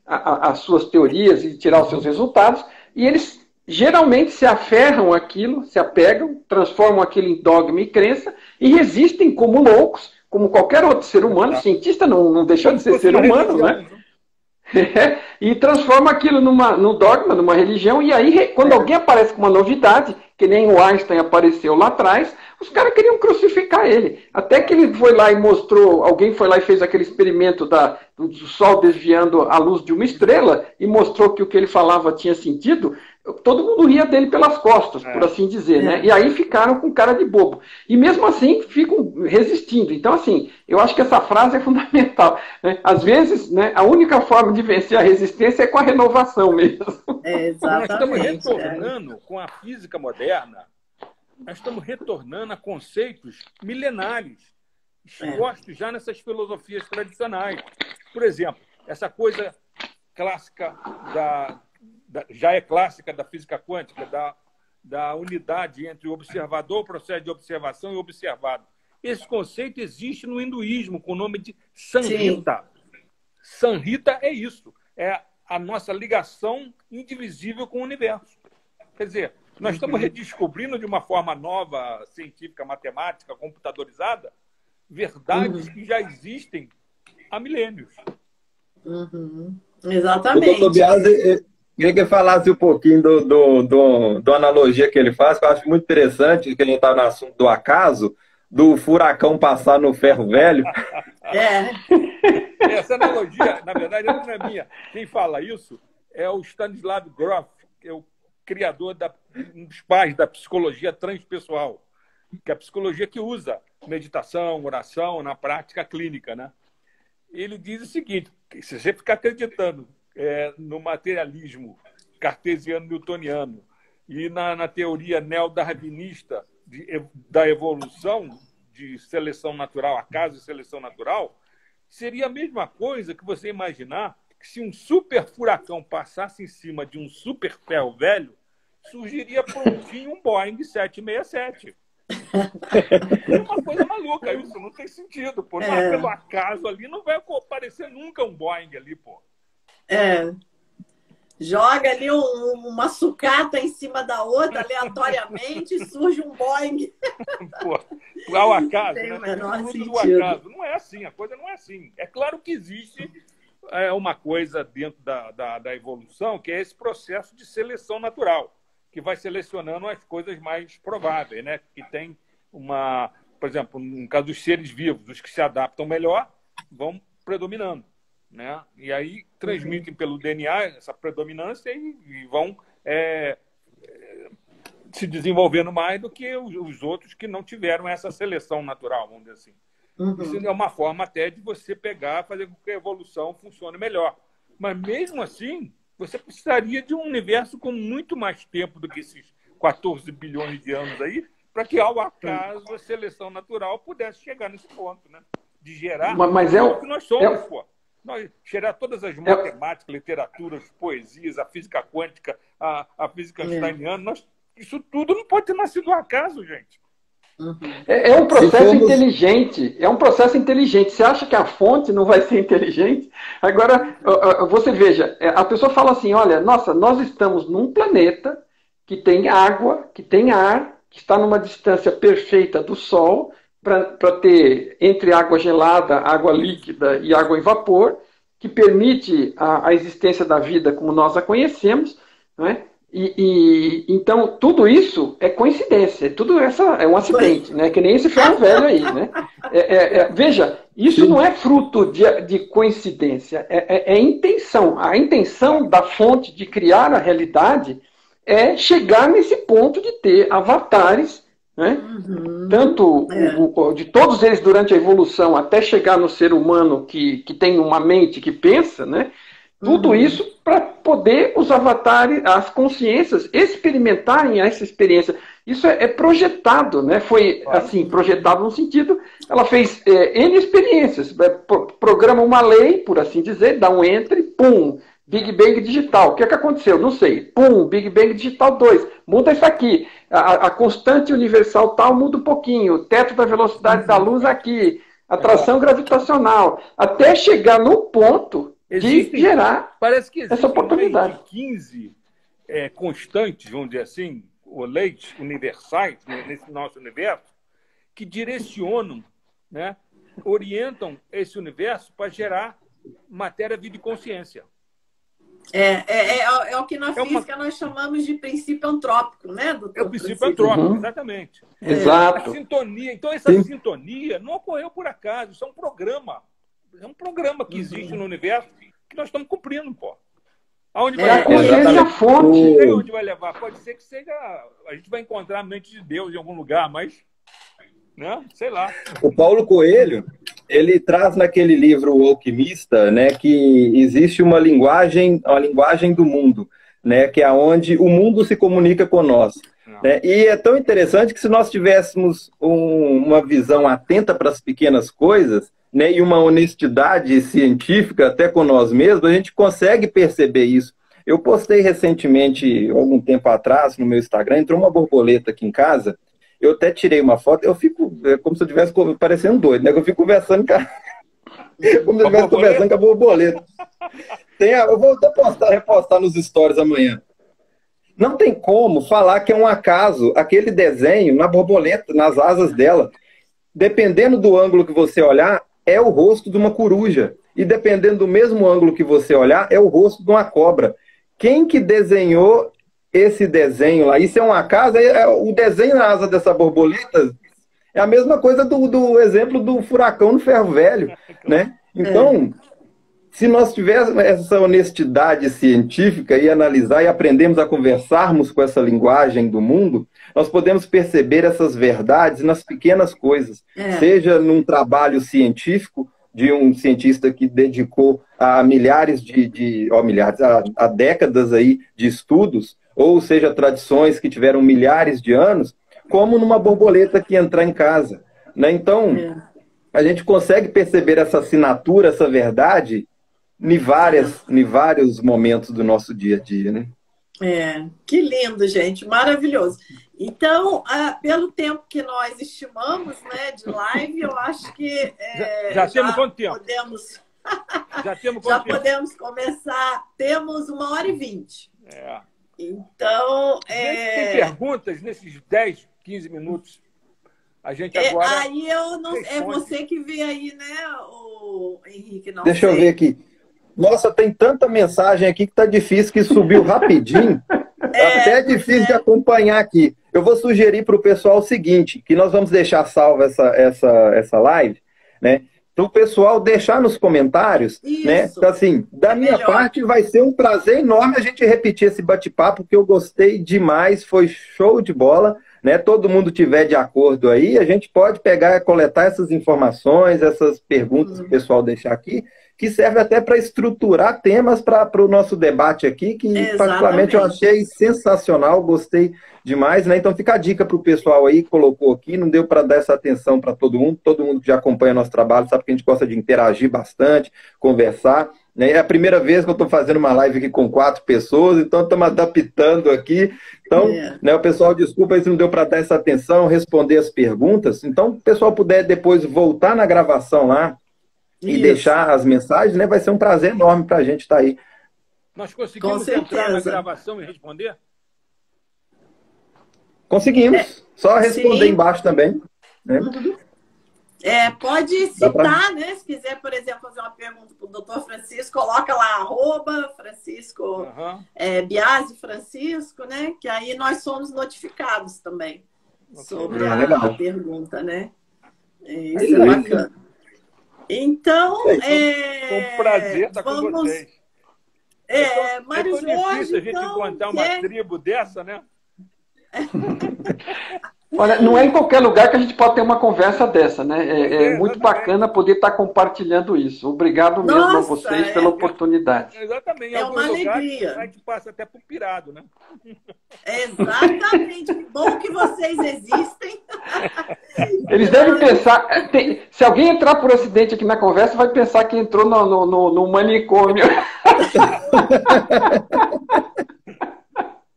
as suas teorias e tirar os seus resultados, e eles geralmente se aferram àquilo, se apegam, transformam aquilo em dogma e crença, e resistem como loucos, como qualquer outro ser humano. Cientista não deixou de ser ser humano, né? E transforma aquilo num dogma, numa religião, e aí quando alguém aparece com uma novidade, que nem o Einstein apareceu lá atrás, os caras queriam crucificar ele. Até que ele foi lá e mostrou, alguém foi lá e fez aquele experimento do Sol desviando a luz de uma estrela, e mostrou que o que ele falava tinha sentido, todo mundo ria dele pelas costas, por assim dizer, né? E aí ficaram com cara de bobo. E mesmo assim ficam resistindo. Então, assim, eu acho que essa frase é fundamental, né? Às vezes, né, a única forma de vencer a resistência é com a renovação mesmo. Nós estamos retornando com a física moderna, nós estamos retornando a conceitos milenares, expostos já nessas filosofias tradicionais. Por exemplo, essa coisa clássica já é clássica da física quântica, da unidade entre o observador, o processo de observação e o observado. Esse conceito existe no hinduísmo, com o nome de Samhita. Samhita é isso, é a nossa ligação indivisível com o universo. Quer dizer, nós estamos redescobrindo de uma forma nova, científica, matemática, computadorizada, verdades que já existem há milênios. Exatamente. O doutor Biasi, queria que falasse um pouquinho do analogia que ele faz, que eu acho muito interessante, que a gente está no assunto do acaso, do furacão passar no ferro velho. Essa analogia, na verdade, não é minha. Quem fala isso é o Stanislav Grof, que é o criador, um dos pais da psicologia transpessoal, que é a psicologia que usa meditação, oração na prática clínica, né? Ele diz o seguinte, se você ficar acreditando no materialismo cartesiano-newtoniano e na teoria neodarwinista da evolução, de seleção natural, acaso e seleção natural, seria a mesma coisa que você imaginar que se um super furacão passasse em cima de um super ferro velho, surgiria prontinho um Boeing 767. É uma coisa maluca, isso não tem sentido, pô. Não é pelo acaso ali, não vai aparecer nunca um Boeing ali, pô. Joga ali uma sucata em cima da outra, aleatoriamente, e surge um Boeing. Pô, ao acaso, não né? Tem o menor Do sentido. acaso. Não é assim, a coisa não é assim. É claro que existe uma coisa dentro da evolução, que é esse processo de seleção natural, que vai selecionando as coisas mais prováveis, né? Que tem por exemplo, no caso dos seres vivos, os que se adaptam melhor vão predominando, né? E aí transmitem pelo DNA essa predominância e vão se desenvolvendo mais do que os outros que não tiveram essa seleção natural, vamos dizer assim. Isso é uma forma até de você fazer com que a evolução funcione melhor. Mas mesmo assim, você precisaria de um universo com muito mais tempo do que esses 14 bilhões de anos aí, para que, ao acaso, a seleção natural pudesse chegar nesse ponto, né? De gerar o que nós somos, pô. Gerar todas as matemáticas, literaturas, poesias, a física quântica, a física steiniana. Isso tudo não pode ter nascido ao acaso, gente. É um processo inteligente. É um processo inteligente. Você acha que a fonte não vai ser inteligente? Agora, você veja, a pessoa fala assim, olha, nossa, nós estamos num planeta que tem água, que tem ar, que está numa distância perfeita do Sol, para ter entre água gelada, água líquida e água em vapor, que permite a existência da vida como nós a conhecemos, não é? Então, tudo isso é coincidência, tudo isso é um acidente, né? Que nem esse ferro velho aí, né? Veja, isso não é fruto de coincidência, é intenção. A intenção da fonte de criar a realidade é chegar nesse ponto de ter avatares, né? Tanto de todos eles durante a evolução até chegar no ser humano que tem uma mente que pensa, né? Tudo isso para poder os avatares, as consciências, experimentarem essa experiência. Isso é projetado, né? Foi assim, projetado no sentido, ela fez N experiências, programa uma lei, por assim dizer, dá um entre, pum, Big Bang digital. O que é que aconteceu? Não sei. Pum, Big Bang digital 2. Muda isso aqui. A constante universal tal muda um pouquinho. O teto da velocidade da luz aqui. Atração gravitacional. Até chegar no ponto de gerar parece que essa oportunidade. Mais de 15 constantes, vamos dizer assim, ou leis universais nesse nosso universo, que direcionam, né, orientam esse universo para gerar matéria, vida e consciência. É o que na física nós chamamos de princípio antrópico, né, doutor? É o princípio antrópico, exatamente. Exato. A sintonia. Então, essa sintonia não ocorreu por acaso, isso é um programa. É um programa que existe no universo que nós estamos cumprindo, pô. Aonde vai levar? Seja a fonte. Não sei onde vai levar. Pode ser que seja... A gente vai encontrar a mente de Deus em algum lugar, mas... Né? Sei lá. O Paulo Coelho, ele traz naquele livro O Alquimista, né, que existe uma linguagem do mundo, né, que é onde o mundo se comunica com nós. Né? E é tão interessante que se nós tivéssemos uma visão atenta para as pequenas coisas, né, e uma honestidade científica até com nós mesmos, a gente consegue perceber isso. Eu postei recentemente, algum tempo atrás, no meu Instagram, entrou uma borboleta aqui em casa. Eu até tirei uma foto, eu fico como se eu estivesse parecendo doido, né? Eu fico conversando com a... como se eu estivesse conversando com a borboleta. Eu vou até repostar nos stories amanhã. Não tem como falar que é um acaso aquele desenho na borboleta, nas asas dela. Dependendo do ângulo que você olhar, é o rosto de uma coruja. E dependendo do mesmo ângulo que você olhar, é o rosto de uma cobra. Quem que desenhou esse desenho lá? Isso é um acaso? O desenho na asa dessa borboleta é a mesma coisa do exemplo do furacão no Ferro Velho, né? Então, se nós tivéssemos essa honestidade científica e analisar e aprendemos a conversarmos com essa linguagem do mundo, nós podemos perceber essas verdades nas pequenas coisas, seja num trabalho científico de um cientista que dedicou a a décadas aí de estudos, ou seja, tradições que tiveram milhares de anos, como numa borboleta que entrar em casa. Né? Então, a gente consegue perceber essa assinatura, essa verdade, em vários momentos do nosso dia a dia. Né? Que lindo, gente, maravilhoso. Então, pelo tempo que nós estimamos, né, de live, eu acho que já temos quanto tempo? Já podemos começar. Temos 1h20. Então, tem perguntas nesses 10, 15 minutos? A gente agora... Aí eu não... É você que vê aí, né, o Henrique? Não Deixa eu ver aqui. Nossa, tem tanta mensagem aqui que tá difícil, que subiu rapidinho. Até é difícil de acompanhar aqui. Eu vou sugerir para o pessoal o seguinte, que nós vamos deixar salva essa live, né? Para o pessoal deixar nos comentários, né? Então, assim, da minha parte, vai ser um prazer enorme a gente repetir esse bate-papo, porque eu gostei demais, foi show de bola, né? Todo mundo tiver de acordo aí, a gente pode pegar e coletar essas informações, essas perguntas que o pessoal deixar aqui, que serve até para estruturar temas para o nosso debate aqui, que particularmente eu achei sensacional, gostei demais, né? Então fica a dica para o pessoal aí que colocou aqui, não deu para dar essa atenção para todo mundo que já acompanha nosso trabalho sabe que a gente gosta de interagir bastante, conversar, né? É a primeira vez que eu estou fazendo uma live aqui com 4 pessoas, então estamos adaptando aqui, então, né, o pessoal, desculpa aí se não deu para dar essa atenção, responder as perguntas, então se o pessoal puder depois voltar na gravação lá, e deixar as mensagens, né? Vai ser um prazer enorme para a gente estar aí. Nós conseguimos entrar na gravação e responder? Conseguimos. Só responder embaixo também. Né? Pode citar, né? Se quiser, por exemplo, fazer uma pergunta para o doutor Francisco, coloca lá, @Francisco, Biasi Francisco, né? Que aí nós somos notificados também sobre a pergunta, né? Isso é bacana. Então, foi um prazer estar com vocês. Mário Jorge, difícil a gente encontrar uma tribo dessa, né? Olha, não é em qualquer lugar que a gente pode ter uma conversa dessa, né? É muito bacana poder estar compartilhando isso. Obrigado mesmo a vocês pela oportunidade. Exatamente. É uma alegria. A gente passa até por pirado, né? Exatamente. Que bom que vocês existem. Eles devem pensar... se alguém entrar por acidente aqui na conversa, vai pensar que entrou no manicômio.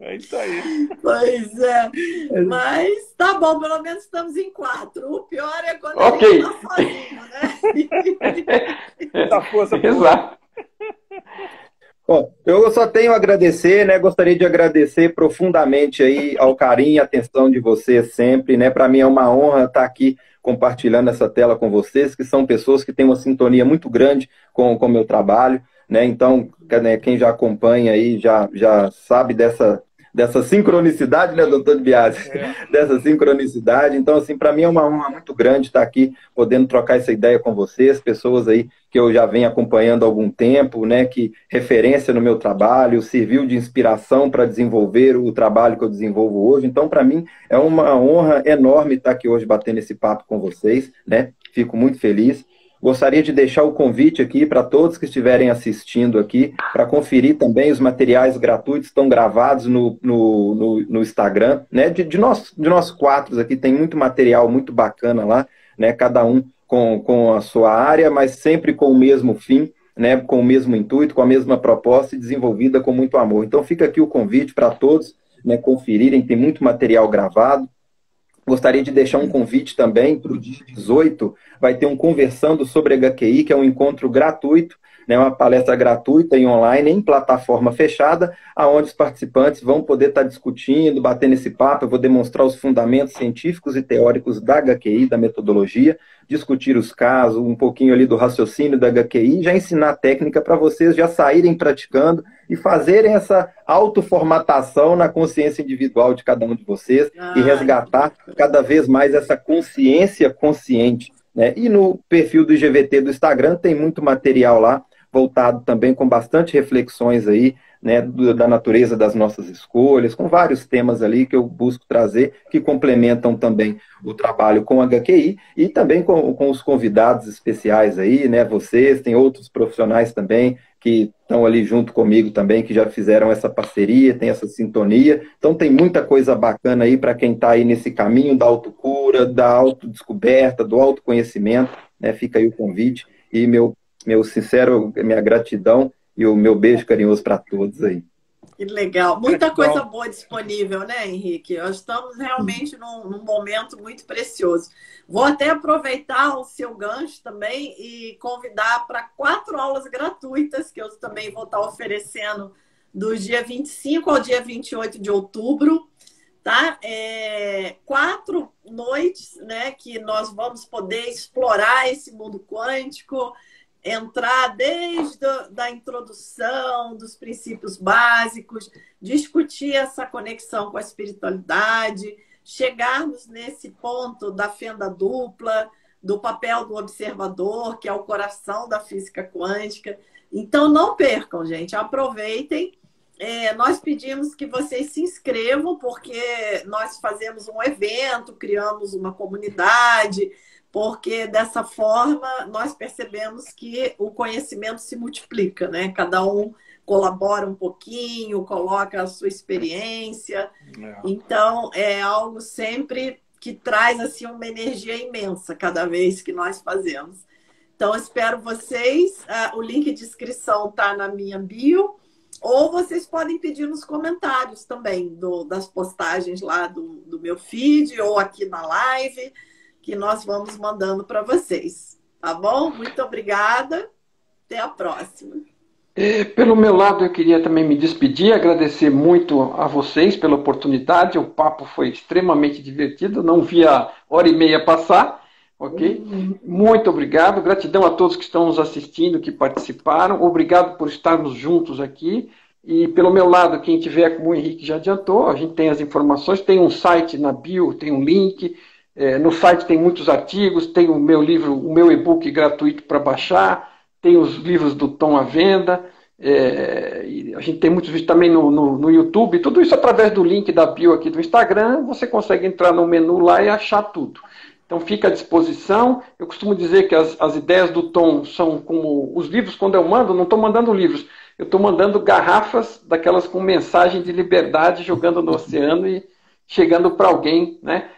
É isso aí. Pois é. Mas tá bom, pelo menos estamos em 4. O pior é quando a gente tá sozinho, né? Dá força. Exato. Bom, eu só tenho a agradecer, né? Gostaria de agradecer profundamente aí ao carinho e atenção de vocês sempre, né? Para mim é uma honra estar aqui compartilhando essa tela com vocês, que são pessoas que têm uma sintonia muito grande com o meu trabalho, né? Então, né, quem já acompanha aí já sabe dessa sincronicidade, né, doutor Biasi? Dessa sincronicidade. Então, assim, para mim é uma honra muito grande estar aqui, podendo trocar essa ideia com vocês, pessoas aí que eu já venho acompanhando há algum tempo, né, que referência no meu trabalho, serviu de inspiração para desenvolver o trabalho que eu desenvolvo hoje. Então, para mim, é uma honra enorme estar aqui hoje batendo esse papo com vocês, né? Fico muito feliz. Gostaria de deixar o convite aqui para todos que estiverem assistindo aqui, para conferir também os materiais gratuitos, estão gravados no Instagram, né? De nós quatro aqui, tem muito material muito bacana lá, né? Cada um com a sua área, mas sempre com o mesmo fim, né? Com o mesmo intuito, com a mesma proposta e desenvolvida com muito amor. Então fica aqui o convite para todos, né, conferirem, tem muito material gravado. Gostaria de deixar um convite também para o dia 18, vai ter um Conversando sobre HQI, que é um encontro gratuito, né, uma palestra gratuita e online em plataforma fechada, onde os participantes vão poder estar discutindo, batendo esse papo. Eu vou demonstrar os fundamentos científicos e teóricos da HQI, da metodologia, discutir os casos, um pouquinho ali do raciocínio da HQI, já ensinar a técnica para vocês já saírem praticando e fazerem essa autoformatação na consciência individual de cada um de vocês e resgatar cada vez mais essa consciência consciente, né? E no perfil do IGVT do Instagram tem muito material lá, voltado também com bastante reflexões aí, né, da natureza das nossas escolhas, com vários temas ali que eu busco trazer, que complementam também o trabalho com a HQI e também com os convidados especiais aí, né, vocês, tem outros profissionais também que estão ali junto comigo também, que já fizeram essa parceria, tem essa sintonia, então tem muita coisa bacana aí para quem está aí nesse caminho da autocura, da autodescoberta, do autoconhecimento, né, fica aí o convite e minha gratidão e o meu beijo carinhoso para todos aí. Que legal. Muita coisa boa disponível, né, Henrique? Nós estamos realmente num momento muito precioso. Vou até aproveitar o seu gancho também e convidar para 4 aulas gratuitas que eu também vou estar oferecendo do dia 25 ao dia 28 de outubro. Tá? 4 noites, né, que nós vamos poder explorar esse mundo quântico, entrar desde a introdução, dos princípios básicos, discutir essa conexão com a espiritualidade, chegarmos nesse ponto da fenda dupla, do papel do observador, que é o coração da física quântica. Então, não percam, gente, aproveitem. Nós pedimos que vocês se inscrevam, porque nós fazemos um evento, criamos uma comunidade, porque dessa forma nós percebemos que o conhecimento se multiplica, né? Cada um colabora um pouquinho, coloca a sua experiência. Então, é algo sempre que traz assim uma energia imensa cada vez que nós fazemos. Então, espero vocês. O link de inscrição está na minha bio, ou vocês podem pedir nos comentários também das postagens lá do meu feed ou aqui na live, que nós vamos mandando para vocês. Tá bom? Muito obrigada. Até a próxima. Pelo meu lado, eu queria também me despedir, agradecer muito a vocês pela oportunidade. O papo foi extremamente divertido, não vi a hora e meia passar. Ok? Muito obrigado. Gratidão a todos que estão nos assistindo, que participaram. Obrigado por estarmos juntos aqui. E pelo meu lado, quem tiver, como o Henrique já adiantou, a gente tem as informações, tem um site na bio, tem um link. No site tem muitos artigos, tem o meu livro, o meu e-book gratuito para baixar, tem os livros do Tom à venda, e a gente tem muitos vídeos também no YouTube, tudo isso através do link da bio aqui do Instagram, você consegue entrar no menu lá e achar tudo. Então fica à disposição. Eu costumo dizer que as ideias do Tom são como os livros, quando eu mando, não estou mandando livros, eu estou mandando garrafas daquelas com mensagem de liberdade jogando no oceano e chegando para alguém, né?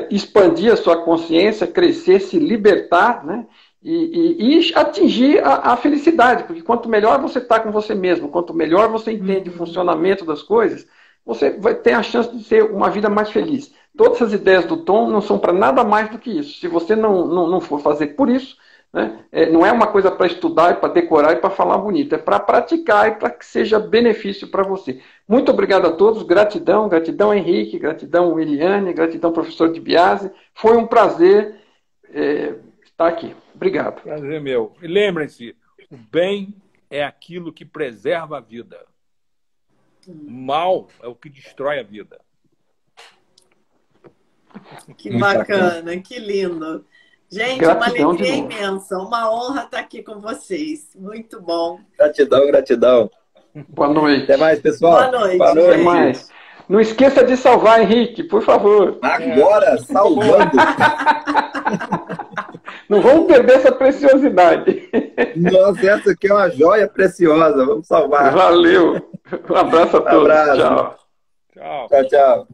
Expandir a sua consciência, crescer, se libertar, né? E atingir a felicidade, porque quanto melhor você está com você mesmo, quanto melhor você entende o funcionamento das coisas, você vai ter a chance de ter uma vida mais feliz. Todas as ideias do Tom não são para nada mais do que isso. Se você não for fazer por isso, né, não é uma coisa para estudar e para decorar e para falar bonito, é para praticar e para que seja benefício para você. Muito obrigado a todos, gratidão, gratidão Henrique, gratidão Eliane, gratidão professor de Biasi. Foi um prazer estar aqui. Obrigado. Prazer meu. E lembrem-se, o bem é aquilo que preserva a vida. Mal é o que destrói a vida. Que bacana, que lindo. Gente, gratidão, uma alegria imensa, uma honra estar aqui com vocês. Muito bom. Gratidão, gratidão. Boa noite. Até mais, pessoal. Boa noite. Boa noite. Até mais. Não esqueça de salvar, Henrique, por favor. Agora, salvando. Não vamos perder essa preciosidade. Nossa, essa aqui é uma joia preciosa. Vamos salvar. Valeu. Um abraço a todos. Abraço. Tchau. Tchau. Tchau, tchau.